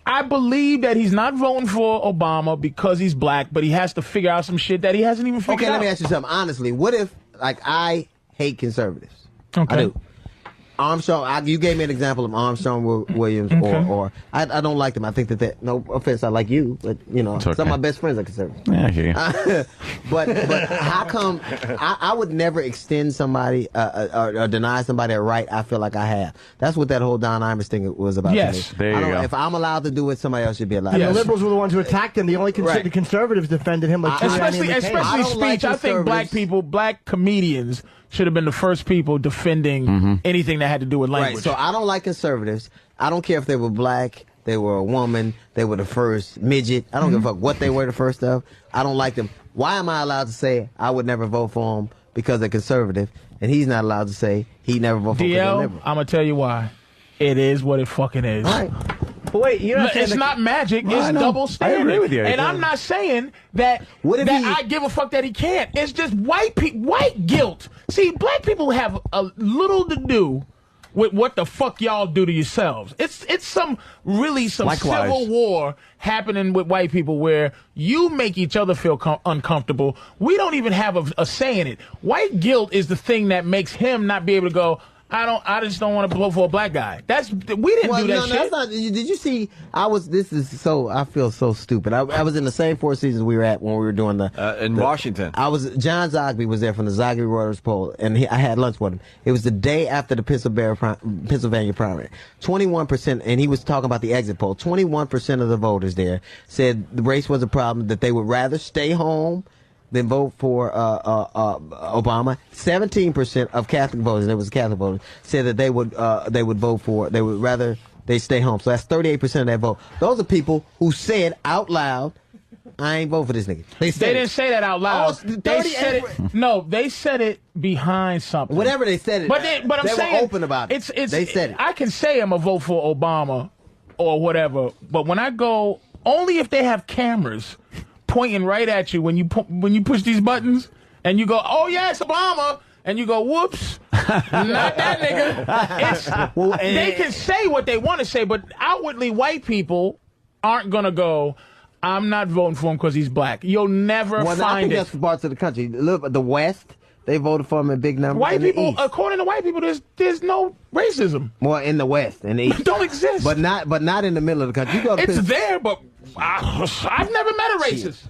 I believe that he's not voting for Obama because he's black, but he has to figure out some shit that he hasn't even figured Okay, out. let me ask you something. Honestly, what if, like, I hate conservatives? Okay. I do. Armstrong, you gave me an example of Armstrong Williams, or I don't like them. I think that no offense, I like you, but you know, okay. some of my best friends are conservative. Yeah, I hear you. But how come I would never extend somebody or deny somebody a right I feel like I have? That's what that whole Don Imus thing was about. Yes. to me. There you go. If I'm allowed to do it, somebody else should be allowed. And to the do it. liberals were the ones who attacked him. The only the conservatives defended him, like especially Giuliani and McCain. speech. like I think conservatives. black comedians should have been the first people defending anything that had to do with language. Right, so I don't like conservatives. I don't care if they were black, they were a woman, they were the first midget. I don't give a fuck what they were the first of. I don't like them. Why am I allowed to say I would never vote for them because they're conservative, and he's not allowed to say he never vote for them because DL, they're liberal? I'm gonna tell you why. It is what it fucking is. All right. But wait, you're not saying It's not magic. Well, I It's know. double standard. I agree with you. And I'm not saying that What if I give a fuck that he can't. It's just white guilt. See, black people have a little to do with what the fuck y'all do to yourselves. It's some civil war happening with white people where you make each other feel uncomfortable. We don't even have a say in it. White guilt is the thing that makes him not be able to go, I just don't want to vote for a black guy. We didn't do that shit. That's not, did you see? I feel so stupid. I was in the same Four Seasons we were at when we were doing in Washington. John Zogby was there from the Zogby Reuters poll, and I had lunch with him. It was the day after the Pennsylvania primary. 21%, and he was talking about the exit poll. 21% of the voters there said the race was a problem, that they would rather stay home than vote for Obama. 17% of Catholic voters, and it was Catholic voters, said that they would rather they stay home. So that's 38% of that vote. Those are people who said out loud, I ain't vote for this nigga. They didn't say that out loud. They said it. No, they said it behind something. Whatever they said it. But I'm saying were open about it. They said it. I can say I'm a vote for Obama or whatever, but when I go, only if they have cameras pointing right at you when you push these buttons and you go, oh yeah, it's Obama, and you go, whoops, not that nigga. They can say what they want to say, but outwardly white people aren't gonna go, I'm not voting for him because he's black. You'll never find I think it. that's parts of the country. Look, the West, they voted for him in big numbers. White in the people, East. according to white people, there's no racism. Well, in the West and the East, don't exist. But not in the middle of the country. You go to it's there, but I've never met a racist.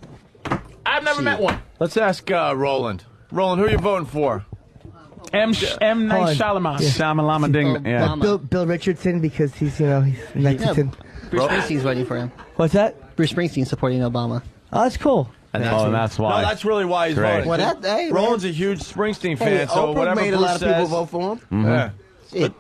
I've never met one. Let's ask Roland. Roland, who are you voting for? M. Night Shyamalan. Shamalama Ding. Yeah. Bill Richardson, because he's Mexican. Bruce Springsteen's voting for him. What's that? Bruce Springsteen supporting Obama. Oh, that's cool. And that's why. No, that's really why he's Great. voting. Roland's a huge Springsteen fan, so Oprah whatever made a Bruce lot of says, people vote for him. Mm-hmm. Yeah. Shit,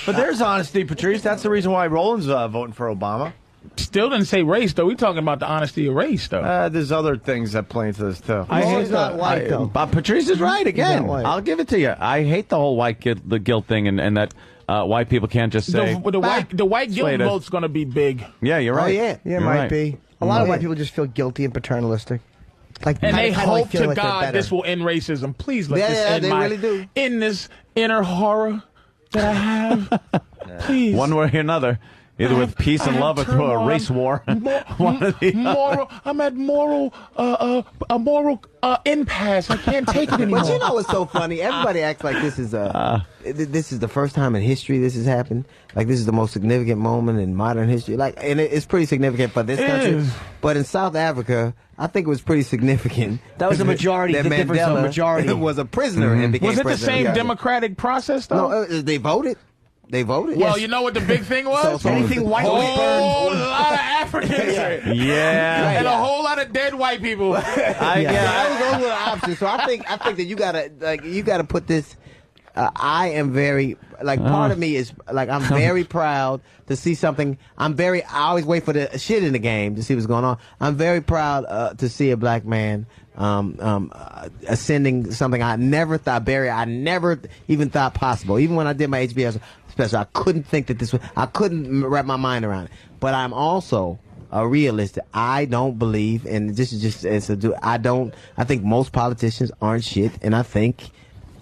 But there's honesty, Patrice. That's the reason why Roland's voting for Obama. Still didn't say race, though. We're talking about the honesty of race, though. There's other things that play into this, too. He's not white, though. But Patrice is right again. I'll give it to you. I hate the whole the guilt thing, and that white people can't just say the white guilt vote's going to be big. Yeah, you're right. Oh, yeah, You're it might right. be. A lot of white people just feel guilty and paternalistic. And they hope to like God this will end racism. Please let this end they really do. In this inner horror that I have. Please. One way or another. Either with peace and love or through a race war. One or the other. I'm at a moral impasse. I can't take it anymore. But you know what's so funny? Everybody acts like this is the first time in history this has happened. Like this is the most significant moment in modern history. Like, and it's pretty significant for this country. But in South Africa, I think it was pretty significant. That was a majority. That The difference of Mandela majority. was a prisoner and became Was it the president. same democratic process, though? No, they voted. They voted. Well, you know what the big thing was? So anything white a was whole lot of Africans. Yeah. And a whole lot of dead white people. Those were the options. So I think that you gotta put this. I am very part of me is I'm very proud to see something. I always wait for the shit in the game to see what's going on. I'm very proud to see a black man ascending something I never thought, Barry. I never even thought possible. Even when I did my HBO special, I couldn't think that this was. I couldn't wrap my mind around it. But I'm also a realist. I don't believe, and this is just I think most politicians aren't shit, and I think.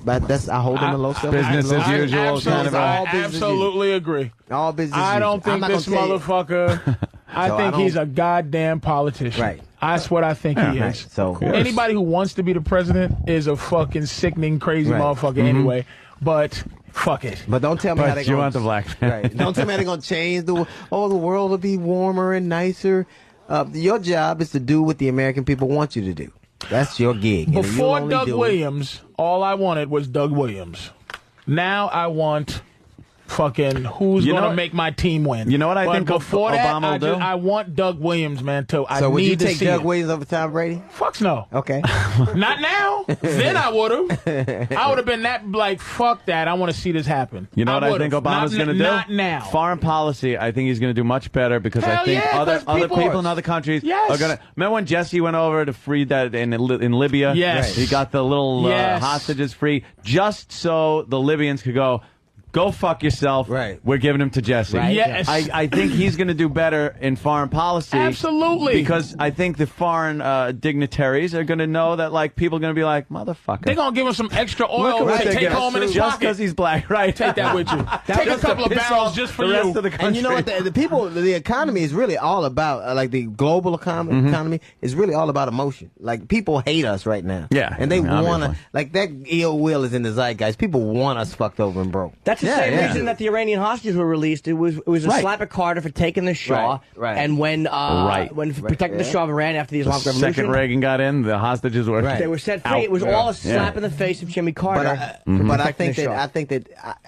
But I hold them in low self. Business as usual. I absolutely agree. All business. I don't think this motherfucker. I think he's a goddamn politician. Right. That's what I think he is. So anybody who wants to be the president is a fucking sickening, crazy motherfucker anyway. But fuck it. But don't tell me how they you want the black man. Right. Don't tell me how they're gonna change the world will be warmer and nicer. Your job is to do what the American people want you to do. That's your gig. Before Doug Williams, all I wanted was Doug Williams. Now I want fucking who's going to make my team win. You know what I think before Obama will do? I want Doug Williams, man. So would you take Doug Williams over Tom Brady? Fucks no. Okay. Not now. Then I would have. I would have been fuck that. I want to see this happen. You know what I think Obama's going to do? Not now. Foreign policy, I think he's going to do much better because Hell I think yeah, other people in other countries Yes. are going to. Remember when Jesse went over to free that in Libya? Yes. He got the little hostages free just so the Libyans could go, Go fuck yourself. Right. We're giving him to Jesse. Right. Yes. I think he's going to do better in foreign policy. Absolutely. Because I think the foreign dignitaries are going to know that, like, people are going to be like, motherfucker. They're going to give him some extra Look oil at what to they take get. home in his Just pocket. because he's black, right? Take that with you. Take a couple of barrels just for the rest you. of the country. And you know what? The people, the economy is really all about, like the global economy is really all about emotion. Like people hate us right now. Yeah. And they want to, Obviously. like that ill will is in the zeitgeist. People want us fucked over and broke. That's the same reason that the Iranian hostages were released. It was a slap at Carter for taking the Shah. Right. And when protecting the Shah of Iran after the Islamic Revolution. Second Reagan got in, the hostages were They were set free. It was all a slap in the face of Jimmy Carter. But I think that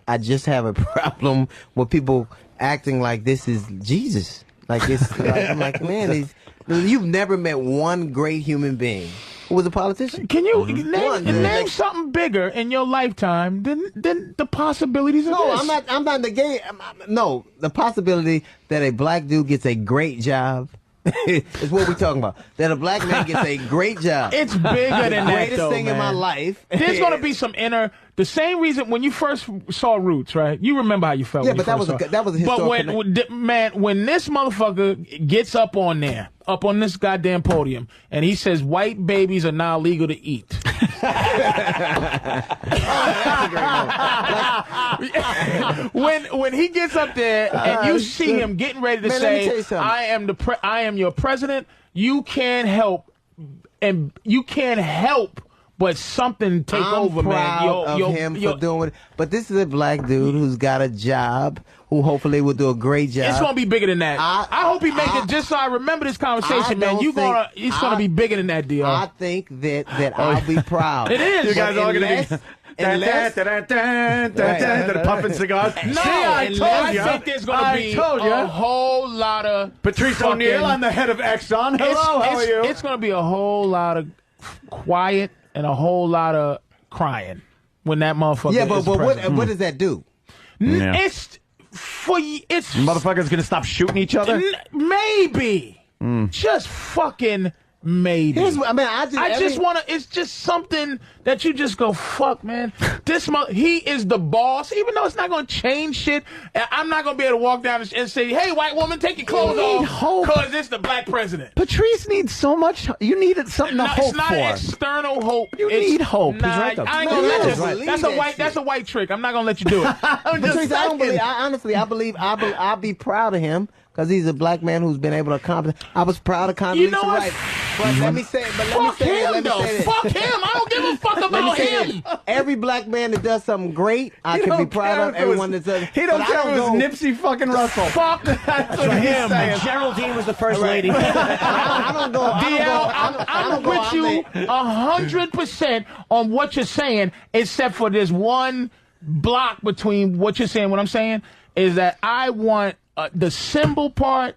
I just have a problem with people acting like this is Jesus. Like it's like, I'm like, man, you've never met one great human being who was a politician. Can you name something bigger in your lifetime than the possibilities of this? No, I'm not negating. No, the possibility that a black dude gets a great job is what we're talking about. That a black man gets a great job. It's bigger than that, greatest though, thing in my man. life. There's going to be some the same reason when you first saw Roots, right? You remember how you felt. Yeah, when but that was a historical. But when this motherfucker gets up on this goddamn podium, and he says white babies are now legal to eat. When he gets up there and you see him getting ready to say, "I am your president," you can't help but something take over, man. I'm proud of him for doing it. But this is a black dude who's got a job, who hopefully will do a great job. It's gonna be bigger than that. I hope he make it. Just so I remember this conversation, man. It's gonna be bigger than that deal. I think that I'll be proud. It is. You guys are gonna be puffing cigars. No, I think there's gonna be a whole lot of Patrice ONeal. I'm the head of Exxon. Hello, how are you? It's gonna be a whole lot of quiet and a whole lot of crying when that motherfucker. Yeah, but what does that do? It's motherfuckers gonna stop shooting each other. Maybe, just fucking maybe. I just wanna. It's just something that you just go, fuck, man. He is the boss, even though it's not gonna change shit. I'm not gonna be able to walk down and say, "Hey, white woman, take your clothes off," because it's the black president. Patrice needs so much. You needed something to hope for. It's not external hope. You need hope. Nah, He's right, though. I ain't gonna let you. That's a white trick. I'm not gonna let you do it. Patrice, I don't believe. I believe. I'll be proud of him. Because he's a black man who's been able to accomplish. I was proud of Condoleezza Rice. But let me say this. Fuck him. I don't give a fuck about him. Every black man that does something great, I can be proud of. Everyone that does. He don't care if it was Nipsey fucking Russell. Fuck him. Geraldine was the first lady. I don't go. I'm with you 100% on what you're saying, except for this one block between what you're saying. What I'm saying is that I want the symbol part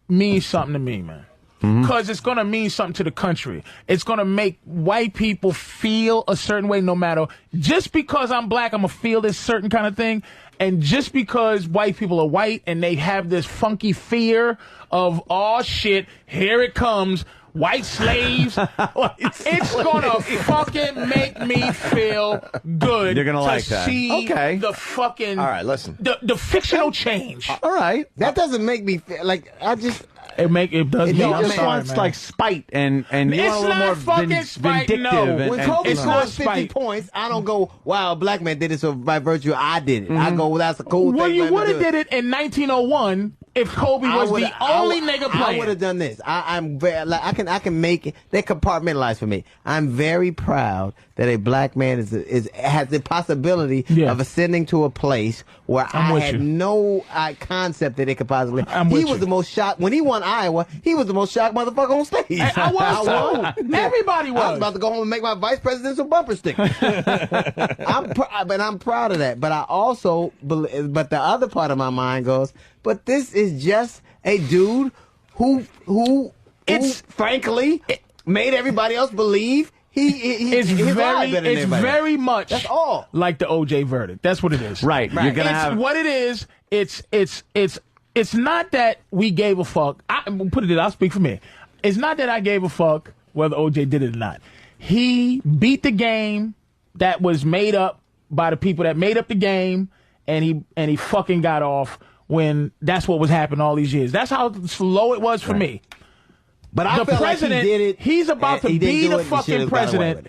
means something to me, man. Because it's going to mean something to the country. It's going to make white people feel a certain way no matter. Just because I'm black, I'm going to feel this certain kind of thing. And just because white people are white and they have this funky fear of, oh, shit, here it comes, white slaves, it's going to fucking make me feel good. You're going to like that. See the fucking... All right, listen. The fictional change. All right. That doesn't make me feel like I just... It does. He just wants like spite and you want a little more vindictive. No. When Kobe scores 50 points, I don't go, wow, a black man did it, so by virtue I did it. I go, well, that's a cool thing. Well, you would have did it in 1901 if Kobe was the only nigga playing. I would have done this. I'm very, like, I can make it. They compartmentalize for me. I'm very proud that a black man has the possibility of ascending to a place where I had no concept that it could possibly. He was the most shocked when he won Iowa. He was the most shocked motherfucker on stage. I was. Everybody was. I was about to go home and make my vice presidential bumper sticker. I'm proud of that. But I also believe. But the other part of my mind goes, but this is just a dude who frankly made everybody else believe it's very much that's all like the OJ verdict. That's what it is. Right. You're gonna have what it is. It's not that we gave a fuck. I'll speak for me. It's not that I gave a fuck whether OJ did it or not. He beat the game that was made up by the people that made up the game, and he fucking got off when that's what was happening all these years. That's how slow it was for me. But I the feel president, like he did it. He's about to be the fucking president.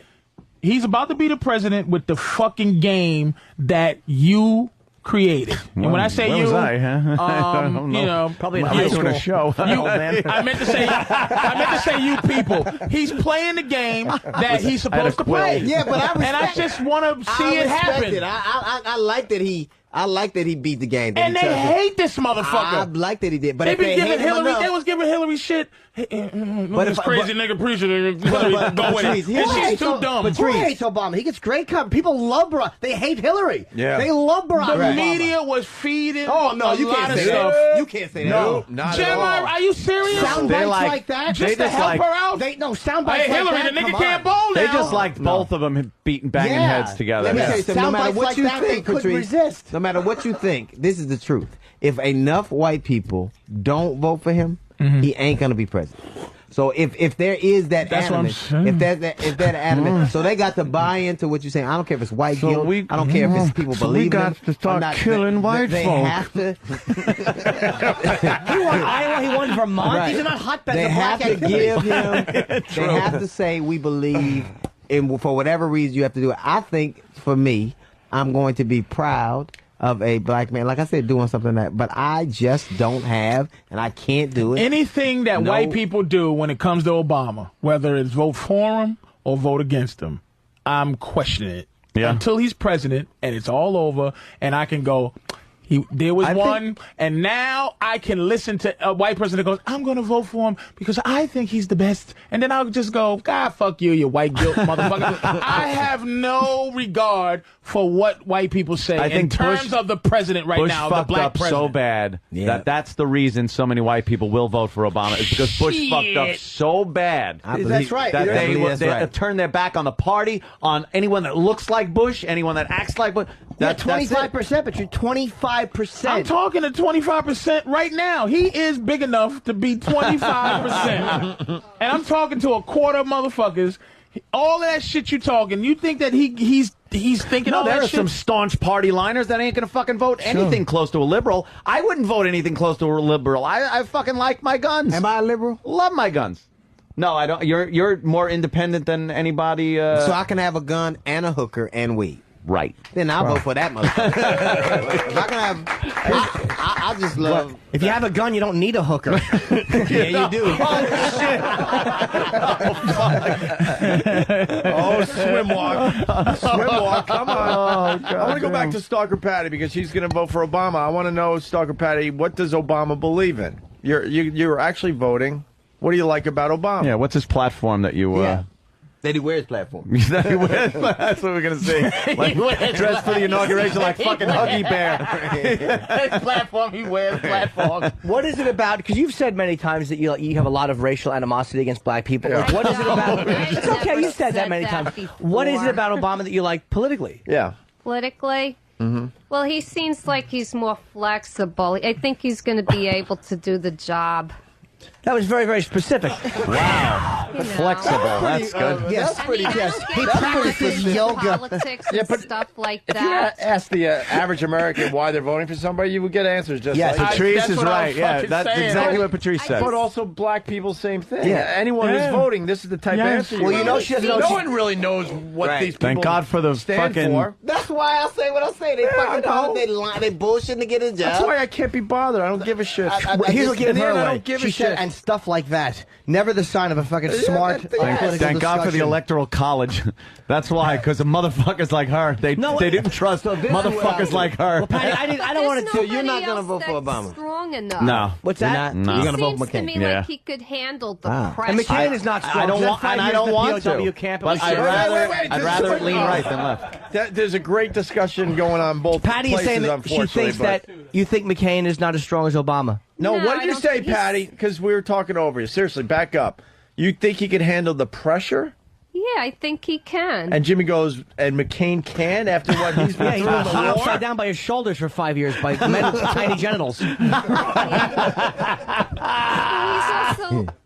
He's about to be the president with the fucking game that you created. And when I say you, was I, huh? I don't know. you know, Probably in high school show. I meant to say you people. He's playing the game that he's supposed to play. Yeah, but I just want to see it happen. I like that he. I like that he beat the game. And they hate this motherfucker. I like that he did. But they if been they giving hate him Hillary. enough, They was giving Hillary shit. But this crazy nigga preacher, Hillary, go with it. And she's too dumb. Who hates Obama? He gets great coverage. People love Barack. They hate Hillary. Yeah. They love Barack. The media was feeding. Oh no, you a lot can't of say stuff. that. You can't say that. No, not at Jeremiah, all. are you serious? Sound bites like that. Just to help her out. Sound bites Hey, like Hillary, that. the nigga Come can't on. bowl now. They just liked both of them banging heads together. Let me tell you something. No Sound matter bites what like you that, they think, couldn't Patrice, resist. no matter what you think, this is the truth. If enough white people don't vote for him, he ain't gonna be president. So if there is that That's what I'm animus, saying. if that animus, so they got to buy into what you're saying. I don't care if it's white guilt. I don't care if it's people believe we got him to start killing white they folk. Have to. He won Iowa. He won Vermont. Right. These are not hotbeds They of have black to activity. give him. They have to say we believe, and for whatever reason you have to do it. I think for me, I'm going to be proud of a black man, like I said, doing something but I just don't have, and I can't do it. Anything that white people do when it comes to Obama, whether it's vote for him or vote against him, I'm questioning it. Yeah. Until he's president and it's all over, and I can go, there was one, and now I can listen to a white person that goes, I'm going to vote for him because I think he's the best. And then I'll just go, God, fuck you, you white guilt motherfucker. I have no regard for what white people say I think in terms of the president right Bush now, the fucked black up president. so bad that's the reason so many white people will vote for Obama. It's because Bush fucked up so bad. That's right. That they right. turned their back on the party, on anyone that looks like Bush, anyone that acts like Bush. Yeah, 25%, but you're 25%. I'm talking to 25% right now. He is big enough to be 25%. And I'm talking to a quarter of motherfuckers. All of that shit you talking, you think that he's thinking all there that are shit? some staunch party liners that ain't gonna fucking vote anything close to a liberal. I wouldn't vote anything close to a liberal. I fucking like my guns. Am I a liberal? Love my guns. No, I don't. You're more independent than anybody. So I can have a gun and a hooker and weed. Right. Then I'll vote for that motherfucker. If I can have, I just love. If you have a gun, you don't need a hooker. Yeah, you do. Oh, swim walk. Swim walk, come on. I want to go back to Stalker Patty because she's going to vote for Obama. I want to know, Stalker Patty, what does Obama believe in? You're actually voting. What do you like about Obama? Yeah, what's his platform that you... That he wears platform. That's what we're going to say. Like, dressed for the inauguration like fucking Huggy Bear. Platform, he wears platform. What is it about? Because you've said many times that you have a lot of racial animosity against black people. Yeah. What is it about? I've It's okay, never you've said that said many that times. What is it before. about Obama that you like politically? Yeah. Politically? Well, he seems like he's more flexible. I think he's going to be able to do the job. That was very, very specific. Wow. You know. Flexible. That's good. Yes, I mean, I don't He get practices yoga. politics and stuff like If you that. ask the average American why they're voting for somebody, you would get answers just Yes, like Patrice That's is what I right. was Yeah, fucking that's saying. exactly what Patrice said. But also black people, same thing. Yeah. Anyone who's Yeah. voting, this is the type of Yes. answer Well, you you know get. she doesn't know No she- one really knows what Right. these people Thank God for the stand fucking... for. That's why I say what I say. They fucking call it. They bullshitting to get a job. That's why I can't be bothered. I don't give a shit. Here's what gave In the her end, I away. don't give She a said, shit. and stuff like that. Never the sign of a fucking smart, political Thank God for the discussion. Electoral College. That's why, because the motherfuckers like her, they didn't trust motherfuckers like her. Well, Patty, I don't want to. There's you're not nobody gonna else vote for that's Obama. strong enough. No. What's You're that? not- No. You're gonna vote Seems for to me Yeah. like he could handle the And pressure. McCain is not strong. I don't want, and I don't want POW to. camp. But I'd rather lean right than left. There's a great discussion going on both Patty is places, saying that she unfortunately. thinks but- that you think McCain is not as strong as Obama. No, No, what I did you don't say, think he's- Patty? Because we were talking over you. Seriously, back up. You think he could handle the pressure? Yeah, I think he can. And Jimmy goes, and McCain can after what he's been He through in was the hung war? upside down by his shoulders for 5 years by men with tiny genitals. He's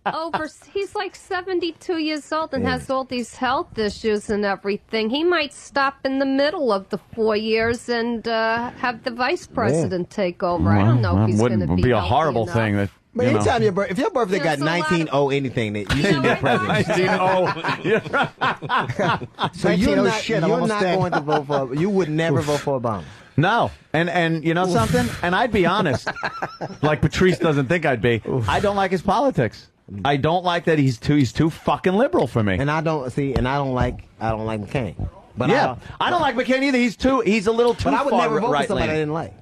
also he's like 72 years old and has all these health issues and everything. He might stop in the middle of the 4 years and have the vice president take over. I don't know if he's going to Wouldn't be be a healthy horrible enough. thing. That, But you know. anytime if your birthday got 19 anything, that you should be president. 19-0. So you're 19-0 not, shit, I'm you're almost not there. going to vote for. You would never vote for Obama. No, and you know something? And I'd be honest, like Patrice doesn't think I'd be. I don't like his politics. I don't like that he's too fucking liberal for me. And I don't like McCain. But yeah, I don't like McCain either. He's a little too. But I would far never vote for right somebody I leaning. didn't like.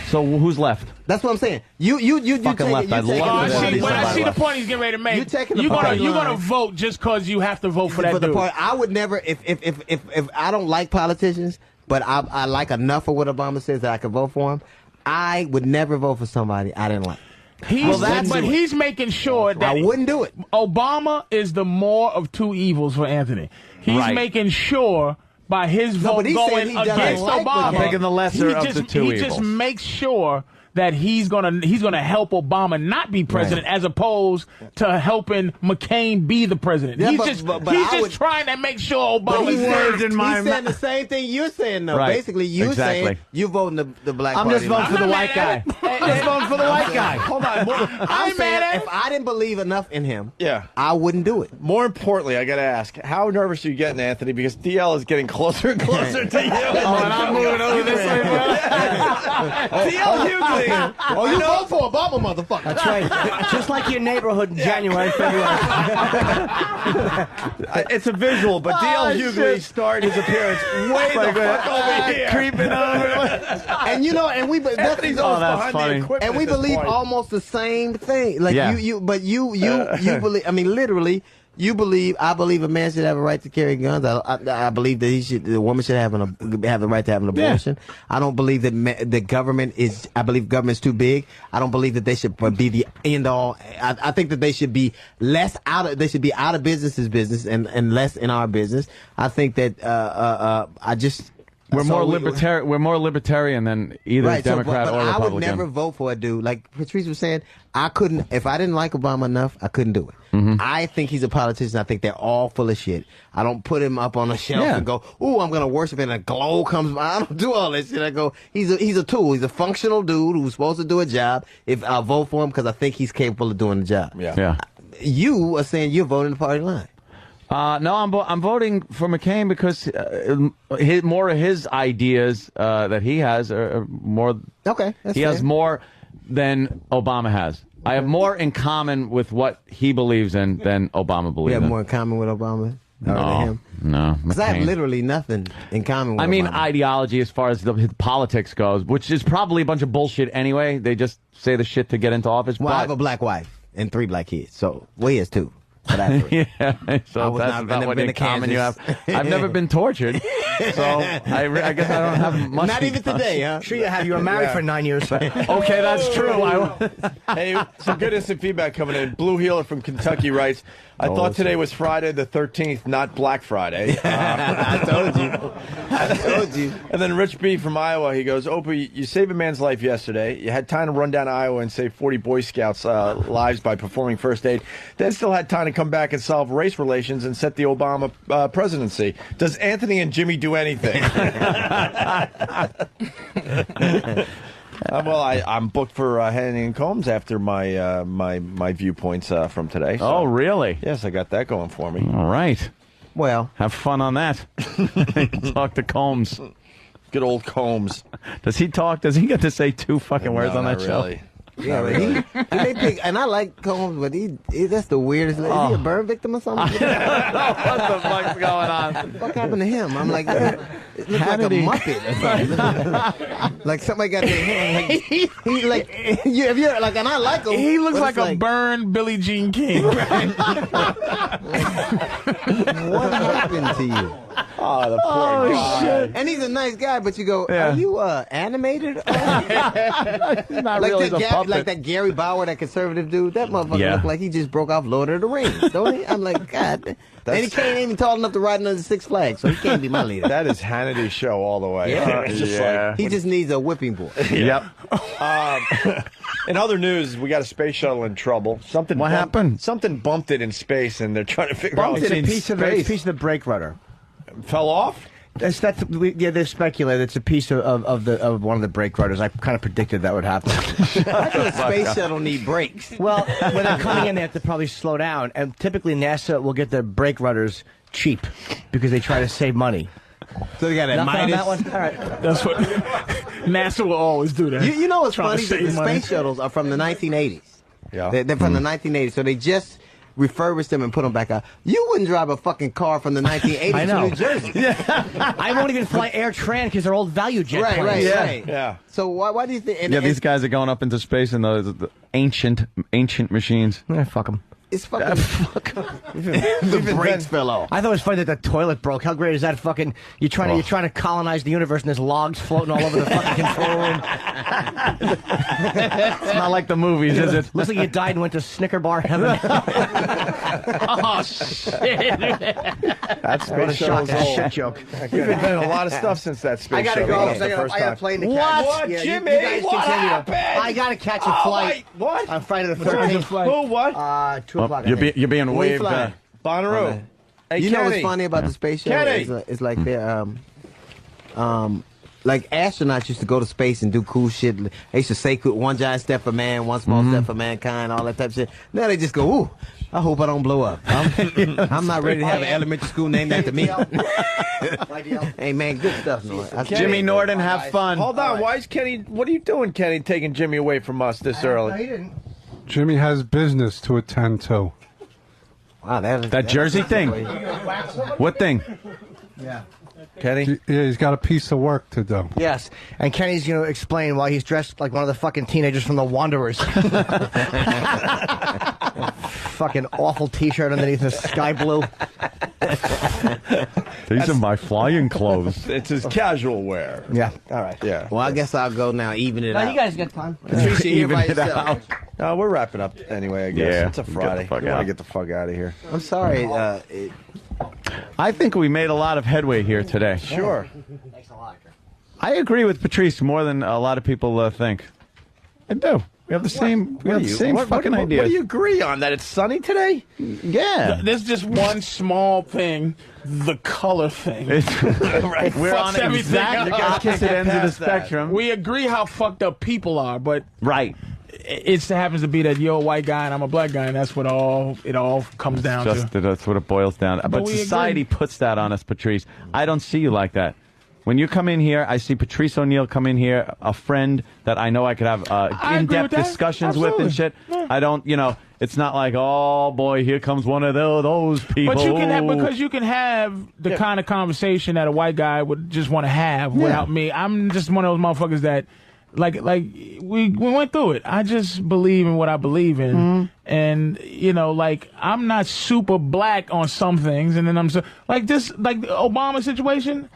So who's left? That's what I'm saying. You Fucking take left. it. I'd love to See, be but I see the left. point he's getting ready to make. You're taking the You're party gonna line. vote just because you have to vote for that For the dude. part, I would never. If I don't like politicians, but I like enough of what Obama says that I could vote for him, I would never vote for somebody I didn't like. He's making sure that I wouldn't do it. Obama is the more of two evils for Anthony. He's Right. making sure by his vote but he said going he doesn't against like Obama. I'm picking the lesser of the two He just evils. makes sure that he's gonna help Obama not be president, as opposed to helping McCain be the president. Yeah, he's but just I would- trying to make sure Obama. He's words in my saying the same thing you're saying, though. Right. Basically, you're Exactly. saying you're voting the black I'm party. just voting for the white guy. I'm just voting for the white guy. Hold on. I'm saying if I didn't believe enough in him, I wouldn't do it. More importantly, I got to ask, how nervous are you getting, Anthony? Because DL is getting closer and closer to you. Oh, and I'm moving over this way. DL Hughley. Oh, you vote for Obama, motherfucker. That's right. Just like your neighborhood in January, February. It's a visual, but DL Hughley started his appearance way the fuck over here. Creeping over. And you know, and we Anthony's Oh, almost that's behind funny. the equipment and we at this believe point. almost the same thing. Like Yeah. you believe. I mean, literally, you believe. I believe a man should have a right to carry guns. I believe that the woman should have the right to have an abortion. I don't believe that the government is. I believe government's too big. I don't believe that they should be the end all. I think that they should be less out of. They should be out of business's business and less in our business. I think that I just. We're so more we- libertarian. We're more libertarian than either Right, Democrat but or I Republican. would never vote for a dude like Patrice was saying. I couldn't if I didn't like Obama enough. I couldn't do it. Mm-hmm. I think he's a politician. I think they're all full of shit. I don't put him up on a shelf Yeah. and go, "Ooh, I'm gonna worship," and a glow comes by. I don't do all that shit. I go, he's a tool. He's a functional dude who's supposed to do a job. If I'll vote for him because I think he's capable of doing the job. Yeah. You are saying you're voting the party line. No, I'm voting for McCain because more of his ideas that he has are more. Okay, that's he has fair. more than Obama has. I have more in common with what he believes in than Obama We believes have in. more in common with Obama than No, him. no. Because I have McCain. literally nothing in common with I mean, Obama. ideology as far as his politics goes, which is probably a bunch of bullshit anyway. They just say the shit to get into office. Well, I have but- a black wife and 3 black kids. So, well, he has 2. But I have 3. yeah, I so was that's not- about never what been in to common you have. Kansas. I've never been tortured, so I guess I don't have much. Not in even common. today, huh? Sure, you have. You were married for 9 years. Okay, that's true. Hey, some good instant feedback coming in. Blue Healer from Kentucky writes, I thought today was Friday the 13th, not Black Friday. I told you. I told you. And then Rich B from Iowa, he goes, Opie, you saved a man's life yesterday. You had time to run down to Iowa and save 40 Boy Scouts' lives by performing first aid. Then still had time to come back and solve race relations and set the Obama presidency. Does Anthony and Jimmy do anything? Well, I'm booked for Henning and Combs after my my viewpoints from today. So. Oh, really? Yes, I got that going for me. All right. Well, have fun on that. Talk to Combs. Good old Combs. Does he talk? Does he get to say 2 fucking words No, on that not show? really. Yeah, but they pick, and I like Combs, but that's the weirdest. Is he a burn victim or something? What the fuck's going on? What the fuck happened to him? I'm like, it looks How like a did he- Muppet or something. Like somebody got their hand. Like, he like, if you're like, and I like him. He looks but like it's a burned Billie Jean King. What happened to you? Oh, the poor guy. Shit. And he's a nice guy, but you go, are you animated? He's not like really that a puppet. like that Gary Bauer, that conservative dude. That motherfucker look like he just broke off Lord of the Rings, don't he? I'm like, God. And he can't even tall enough to ride another Six Flags, so he can't be my leader. That is Hannity's show all the way. Yeah. It's just like, he just needs a whipping boy. Yep. In other news, we got a space shuttle in trouble. What happened? Something bumped it in space, and they're trying to figure out. It's a piece of the brake rudder. Fell off. They speculate it's a piece of one of the brake rudders. I kind of predicted that would happen. Why does a space shuttle need brakes? Well, when they're coming in, they have to probably slow down, and typically NASA will get their brake rudders cheap because they try to save money. So they got a Nothing on minus. that one? All right. That's what NASA will always do. That. You know what's Trying to funny? The save money. space shuttles are from the 1980s. Yeah. They're from the 1980s, so they just refurbished them and put them back out. You wouldn't drive a fucking car from the 1980s I know. to New Jersey. I won't even fly Air Tran because they're old value jet planes. Right. Yeah. So why do you think? These guys are going up into space in the ancient machines. Fuck them. It's fucking. The brakes fell off. I thought it was funny that the toilet broke. How great is that? Fucking you're trying to colonize the universe, and there's logs floating all over the fucking control room. It's not like the movies, is it? Looks like you died and went to Snicker bar heaven. Oh shit! That space shuttle's old. Shit joke. We've invented a lot of stuff since that space I gotta shuttle. go. went up the first I got a time. plane to catch. What, Yeah, Jimmy? You guys What continue. happened? I gotta catch a flight. What? On Friday the What's your 13th. flight? Who? What? 2 o'clock. You're being We waved. fly. Bonnaroo. Hey, You know what's Kenny. funny about the space shuttle? Kenny. It's like they're like astronauts used to go to space and do cool shit. They used to say one giant step for man, one small step for mankind, all that type of shit. Now they just go, ooh, I hope I don't blow up. I'm not ready to have an elementary school named after me. Hey man, good stuff, Noah. Jimmy Norton, have fun. Hold on. Why is Kenny? What are you doing, Kenny? Taking Jimmy away from us this early? He didn't. Jimmy has business to attend to. Wow, That Jersey thing. What thing? Yeah. Kenny? Yeah, he's got a piece of work to do. Yes, and Kenny's going to explain why he's dressed like one of the fucking teenagers from the Wanderers. Fucking awful T-shirt underneath the sky blue. These are my flying clothes. It's his casual wear. Yeah. All right. Yeah. Well, I guess I'll go now. Even it out. You guys got time. Patrice, you're here by Even it yourself. out. No, we're wrapping up anyway, I guess. Yeah. It's a Get the Friday. fuck We want out. to get the fuck out of here. I'm sorry. I think we made a lot of headway here today. Sure. I agree with Patrice more than a lot of people think. I do. We have the same. We have the same fucking ideas. What do you agree on? That it's sunny today? Yeah. There's just one small thing, the color thing. Right. We're Fucks on everything exactly up. opposite ends of the past that. spectrum. We agree how fucked up people are, but Right. it happens to be that you're a white guy and I'm a black guy, and that's what it all comes down Just to. that's what it boils down to. But we society agree. puts that on us, Patrice. I don't see you like that. When you come in here, I see Patrice ONeal come in here, a friend that I know I could have agree in-depth with that. discussions with and shit. Yeah. I don't, it's not like, oh boy, here comes one of those people. But you can have, Ooh. because you can have the kind of conversation that a white guy would just want to have without me. I'm just one of those motherfuckers that, like we went through it. I just believe in what I believe in, and I'm not super black on some things, and then I'm so like this, like the Obama situation.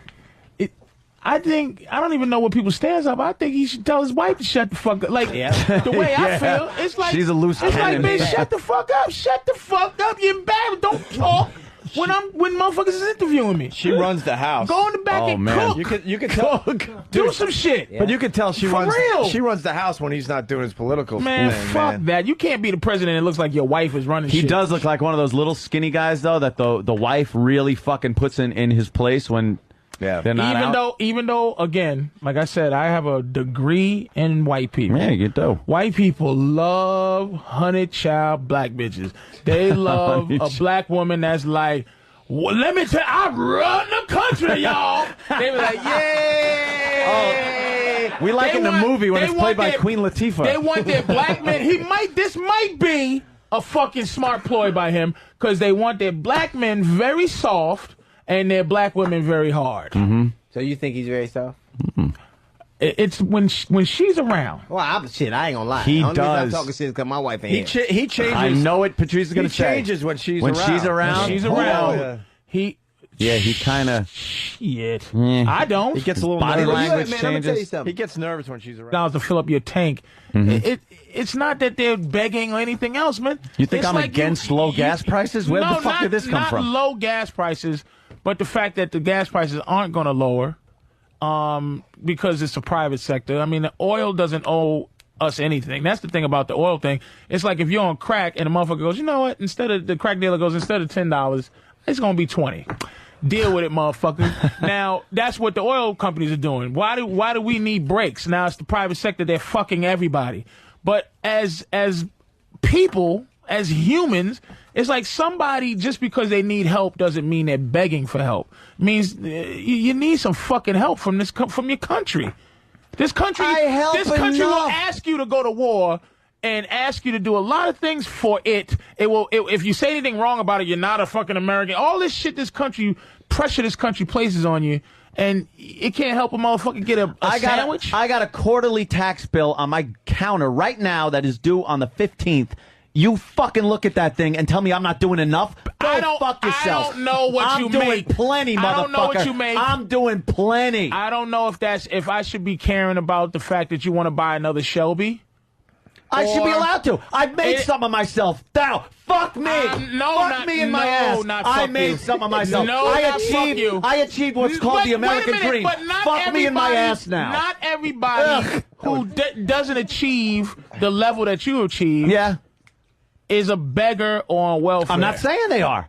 I don't even know what people's stance are, but I think he should tell his wife to shut the fuck up. Like, the way I feel, it's like... She's a loose It's like, cannon. bitch, shut the fuck up. Shut the fuck up. You're embarrassed. Don't talk when motherfuckers is interviewing me. She runs the house. Go in the back and man. cook. You can tell. Do some shit. But you can tell she For runs. real. She runs the house when he's not doing his political Man, thing. fuck that. You can't be the president and it looks like your wife is running He shit. does look like one of those little skinny guys, though, that the wife really fucking puts in his place when they're not out. Even though, again, like I said, I have a degree in white people. Yeah, you do. White people love honey child black bitches. They love a black woman that's like, well, let me tell you, I run the country, y'all. They be like, yay. We like in the movie when they it's played by want Queen Latifah. They want their black men. This might be a fucking smart ploy by him, because they want their black men very soft and their black women very hard. So you think he's very soft? It's when she's around. Well, I ain't gonna lie. He The only reason I'm does. talking shit is because my wife ain't here. He changes. I know it. Patrice is going He to say. changes when she's when around. she's around. She's Oh, around. yeah. Yeah, he kind of. Shit. I don't. He gets a little body nervous. language Man, let me tell you changes. something. He gets nervous when she's around. Dollars to fill up your tank. It's not that they're begging or anything else, man. You think It's I'm like against low gas prices? Where the fuck did this come from? Not low gas prices, but the fact that the gas prices aren't going to lower because it's a private sector. I mean, the oil doesn't owe us anything. That's the thing about the oil thing. It's like if you're on crack and the motherfucker goes, you know what? Instead of $10, it's going to be $20. Deal with it, motherfucker. Now, that's what the oil companies are doing. Why do we need breaks? Now it's the private sector. They're fucking everybody. But as people, as humans, it's like somebody, just because they need help doesn't mean they're begging for help. It means you need some fucking help from your country. This country will ask you to go to war and ask you to do a lot of things for it. If you say anything wrong about it, you're not a fucking American. All this shit pressure this country places on you, and it can't help a motherfucker get a sandwich. I got a quarterly tax bill on my counter right now that is due on the 15th. You fucking look at that thing and tell me I'm not doing enough? Fuck yourself. I don't know what you make. I'm doing plenty, motherfucker. I don't know what you make. I'm doing plenty. I don't know if I should be caring about the fact that you want to buy another Shelby. I should be allowed to. I've made some of myself. Now, fuck me. Fuck me in my ass. I made some of myself. I achieved what's called the American dream. Fuck me in my ass now. Not everybody who doesn't achieve the level that you achieve is a beggar or on welfare. I'm not saying they are.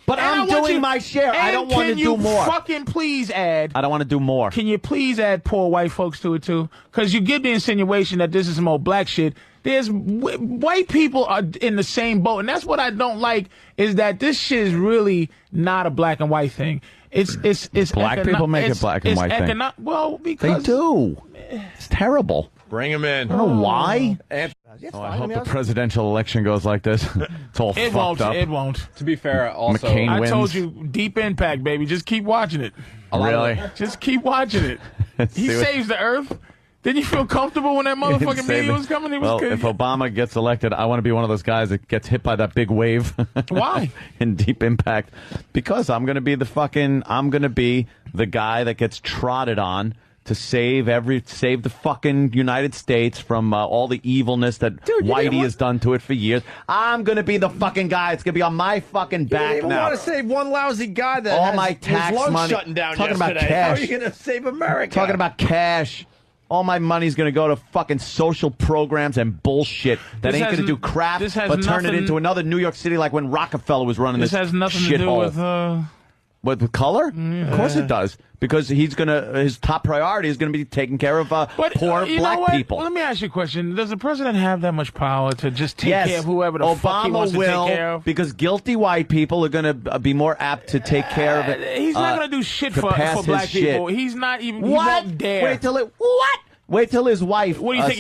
But I'm doing my share. I don't want to do more. Fucking please add. I don't want to do more. Can you please add poor white folks to it too? Because you give the insinuation that this is some old black shit. White people are in the same boat, and that's what I don't like. Is that this shit is really not a black and white thing. It's black people make it black and white thing. Well, because they do. It's terrible. Bring him in. I don't know why. I hope the presidential election goes like this. It's all fucked up. It won't. To be fair, also McCain I wins. told you, deep impact, baby. Just keep watching it. Really? Just keep watching it. He saves the earth. Didn't you feel comfortable when that motherfucking media was coming? If Obama gets elected, I want to be one of those guys that gets hit by that big wave. Why? In deep impact. Because I'm going to be the guy that gets trotted on to save the fucking United States from all the evilness that Whitey has done to it for years. I'm going to be the fucking guy. It's going to be on my fucking back you don't now. want to save one lousy guy that all has my tax his lungs money shutting down talking yesterday. about cash. How are you going to save America? Talking about cash. All my money's going to go to fucking social programs and bullshit that ain't going to do crap but turn it into another New York City like when Rockefeller was running this has nothing shit to do hole. With color? Yeah. Of course it does. Because his top priority is going to be taking care of poor black people. Well, let me ask you a question. Does the president have that much power to just take care of whoever the fuck he wants Obama to take care of? Because guilty white people are going to be more apt to take care of it. He's not going to do shit for black people. He's not even. He won't dare. Wait till his wife. What do you think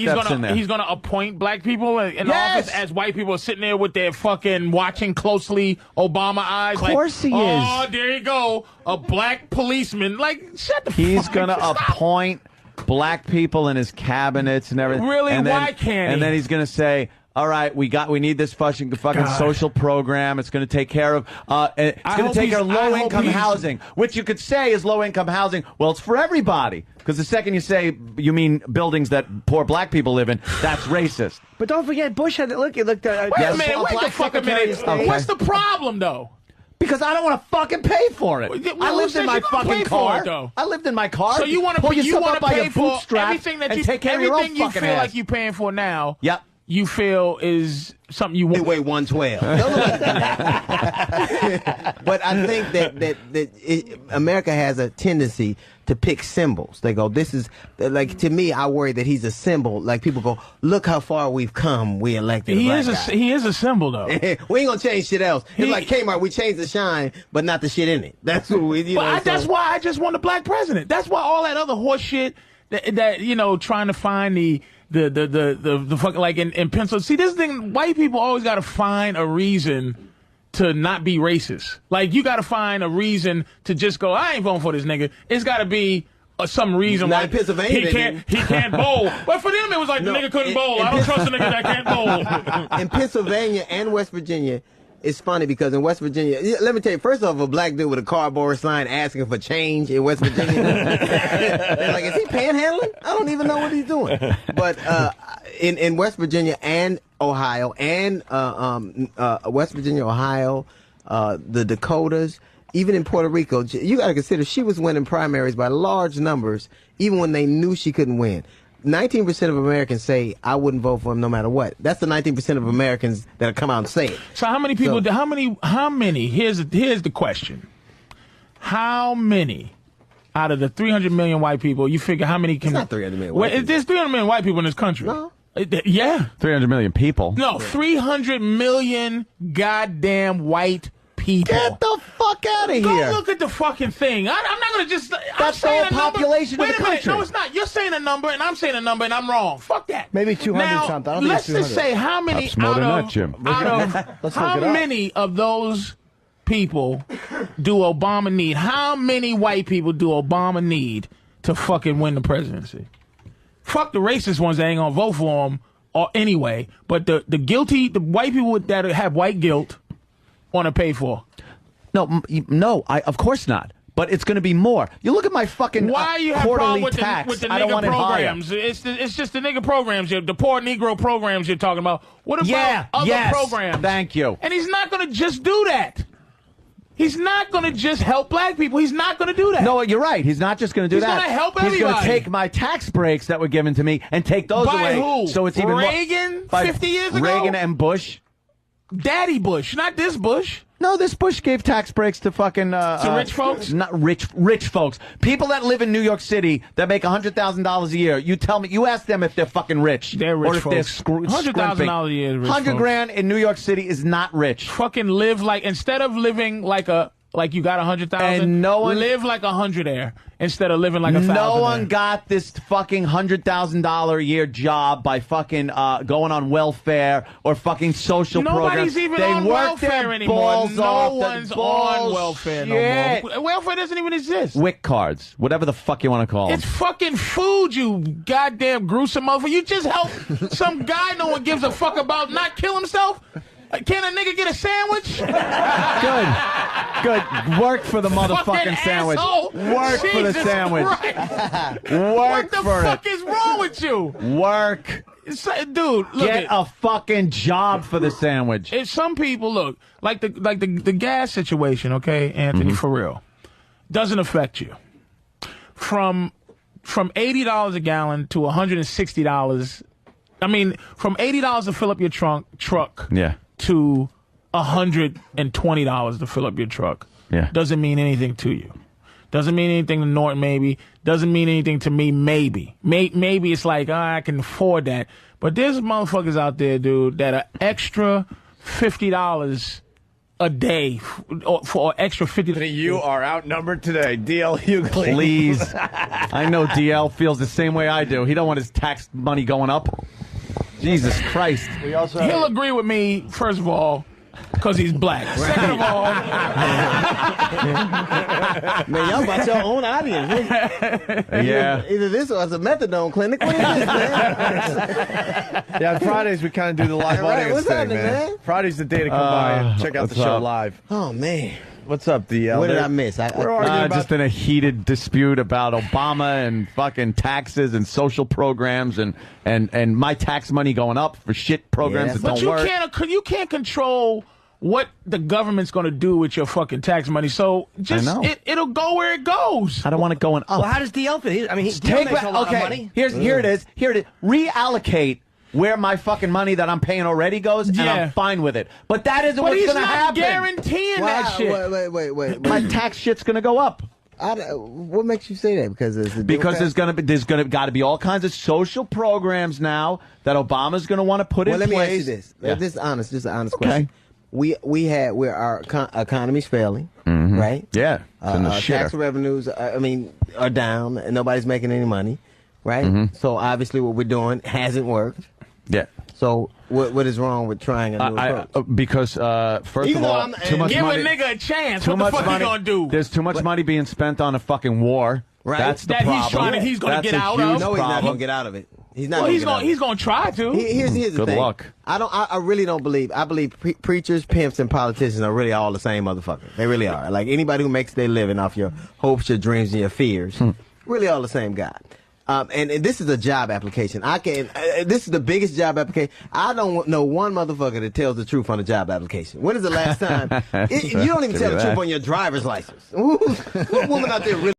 he's gonna appoint black people in office as white people are sitting there with their fucking watching closely Obama eyes? Of course he is. Oh, there you go, a black policeman. Like, shut the fuck up. He's gonna appoint black people in his cabinets and everything. Really? And then, why can't he? And then he's gonna say, all right, we need this fucking social program. It's going to take care of low-income housing, which you could say is low-income housing. Well, it's for everybody. Because the second you say you mean buildings that poor black people live in, that's racist. But don't forget, Bush had Wait a minute, wait the fuck a minute. Okay. What's the problem, though? Because I don't want to fucking pay for it. I lived in my fucking car. I lived in my car. So you want to pay for everything that you take care of your own fucking feel ass. like you're paying for now. Yep. You feel is something you want. They weigh 112. But I think that America has a tendency to pick symbols. They go, this is, like, to me, I worry that he's a symbol. Like, people go, look how far we've come. We elected a black guy. He is a symbol, though. We ain't gonna change shit else. It's like Kmart, we changed the shine, but not the shit in it. That's what we, that's why I just want a black president. That's why all that other horse shit that trying to find the fucking, like in Pennsylvania. See, this thing, white people always got to find a reason to not be racist. Like, you got to find a reason to just go, I ain't voting for this nigga. It's got to be some reason why he can't bowl. But for them, it was like the nigga couldn't bowl. I don't trust a nigga that can't bowl. In Pennsylvania and West Virginia, it's funny because in West Virginia, let me tell you, first off, a black dude with a cardboard sign asking for change in West Virginia. They're like, is he panhandling? I don't even know what he's doing. But in West Virginia and Ohio and West Virginia, Ohio, the Dakotas, even in Puerto Rico, you got to consider she was winning primaries by large numbers, even when they knew she couldn't win. 19% of Americans say I wouldn't vote for him no matter what. That's the 19% of Americans that come out and say it. So how many people? How many? Here's the question: how many out of the 300 million white people you figure how many can? It's not 300 million. White people. There's 300 million white people in this country. No. Yeah. 300 million people. No, 300 million goddamn white people. Get the fuck out of here. Go look at the fucking thing. I'm not going to just... That's the whole population of the country. Wait a minute. No, it's not. You're saying a number, and I'm saying a number, and I'm wrong. Fuck that. Maybe 200 now, something. I don't let's think it's just say how many That's more than that, Jim. how many of those people do Obama need? How many white people do Obama need to fucking win the presidency? Fuck the racist ones that ain't going to vote for him anyway. But the guilty, the white people that have white guilt want to pay for. No, of course not. But it's going to be more. You look at my fucking Why you have quarterly problem with tax. with the I don't nigga want it higher. programs? It's just the nigga programs, the poor Negro programs you're talking about. What about other programs? Thank you. And he's not going to just do that. He's not going to just help black people. He's not going to do that. No, you're right. He's not just going to do that. He's going to help everybody. He's going to take my tax breaks that were given to me and take those By away. who? So it's even Reagan, more, 50 years ago? Reagan and Bush. Daddy Bush, not this Bush. No, this Bush gave tax breaks to fucking to rich folks. Not rich folks. People that live in New York City that make $100,000 a year. You tell me. You ask them if they're fucking rich. They're rich or if folks. they're $100,000 a year is rich $100 folks. grand in New York City is not rich. Fucking live like, instead of living like you got 100,000, and no one live like 100 instead of living like 1,000. No one got this fucking $100,000 a year job by fucking going on welfare or fucking social programs. Nobody's even they on work welfare their anymore. balls No off. one's on welfare no more. Welfare doesn't even exist. WIC cards, whatever the fuck you want to call them. It's fucking food, you goddamn gruesome motherfucker. You just help some guy no one gives a fuck about not kill himself. Can a nigga get a sandwich? Good. Work for the motherfucking sandwich. Asshole. Work for the Jesus sandwich. Christ. Work what the for fuck it. is wrong with you? Work. Dude, look. Get a fucking job for the sandwich. If some people, look, like the gas situation, okay, Anthony, for real, doesn't affect you. From $80 a gallon to $160. I mean, from $80 to fill up your truck. Yeah. To $120 to fill up your truck. Yeah. Doesn't mean anything to you. Doesn't mean anything to Norton, maybe. Doesn't mean anything to me, maybe. Maybe it's like, I can afford that. But there's motherfuckers out there, dude, that are extra $50 a day for extra $50. You are outnumbered today, DL Hughley. Please. I know DL feels the same way I do. He don't want his tax money going up. Jesus Christ. He'll agree with me, first of all, because he's black. Second of all... Man, y'all about your own audience. Yeah. Either this or it's a methadone clinic. What is this, man? Yeah, on Fridays we kind of do the live audience what's thing, happening, man? Friday's the day to come by and check out the show live. Oh, man. What's up, DL? What did I miss? We're arguing about... just in a heated dispute about Obama and fucking taxes and social programs and my tax money going up for shit programs that don't work. But you can't control what the government's going to do with your fucking tax money. So just it'll go where it goes. I don't want it going up. Well, how does DL feel? I mean, DL makes a lot of money. Here it is. Reallocate where my fucking money that I'm paying already goes, and I'm fine with it. But that isn't what's going to happen. But he's not guaranteeing that shit. Wait. My tax shit's going to go up. What makes you say that? Because there's got to be all kinds of social programs now that Obama's going to want to put in place. Let me ask you this. Yeah. This is an honest question. Where our economy's failing, right? Yeah. It's in the tax revenues, are down, and nobody's making any money, right? So obviously, what we're doing hasn't worked. Yeah. So what is wrong with trying a new approach? Because first of all, too much give money. Give a nigga a chance. Too What the much fuck money, he gonna do? There's too much money being spent on a fucking war. Right. That's the That problem. he's gonna get out of. No, he's not gonna get out of it. He's not. Well, gonna he's gonna try to. Here's the Good thing. luck. I really don't believe. I believe preachers, pimps, and politicians are really all the same motherfucker. They really are. Like anybody who makes their living off your hopes, your dreams, and your fears, really all the same guy. And this is a job application. This is the biggest job application. I don't know one motherfucker that tells the truth on a job application. When is the last time? You don't even tell the truth on your driver's license. What woman out there really?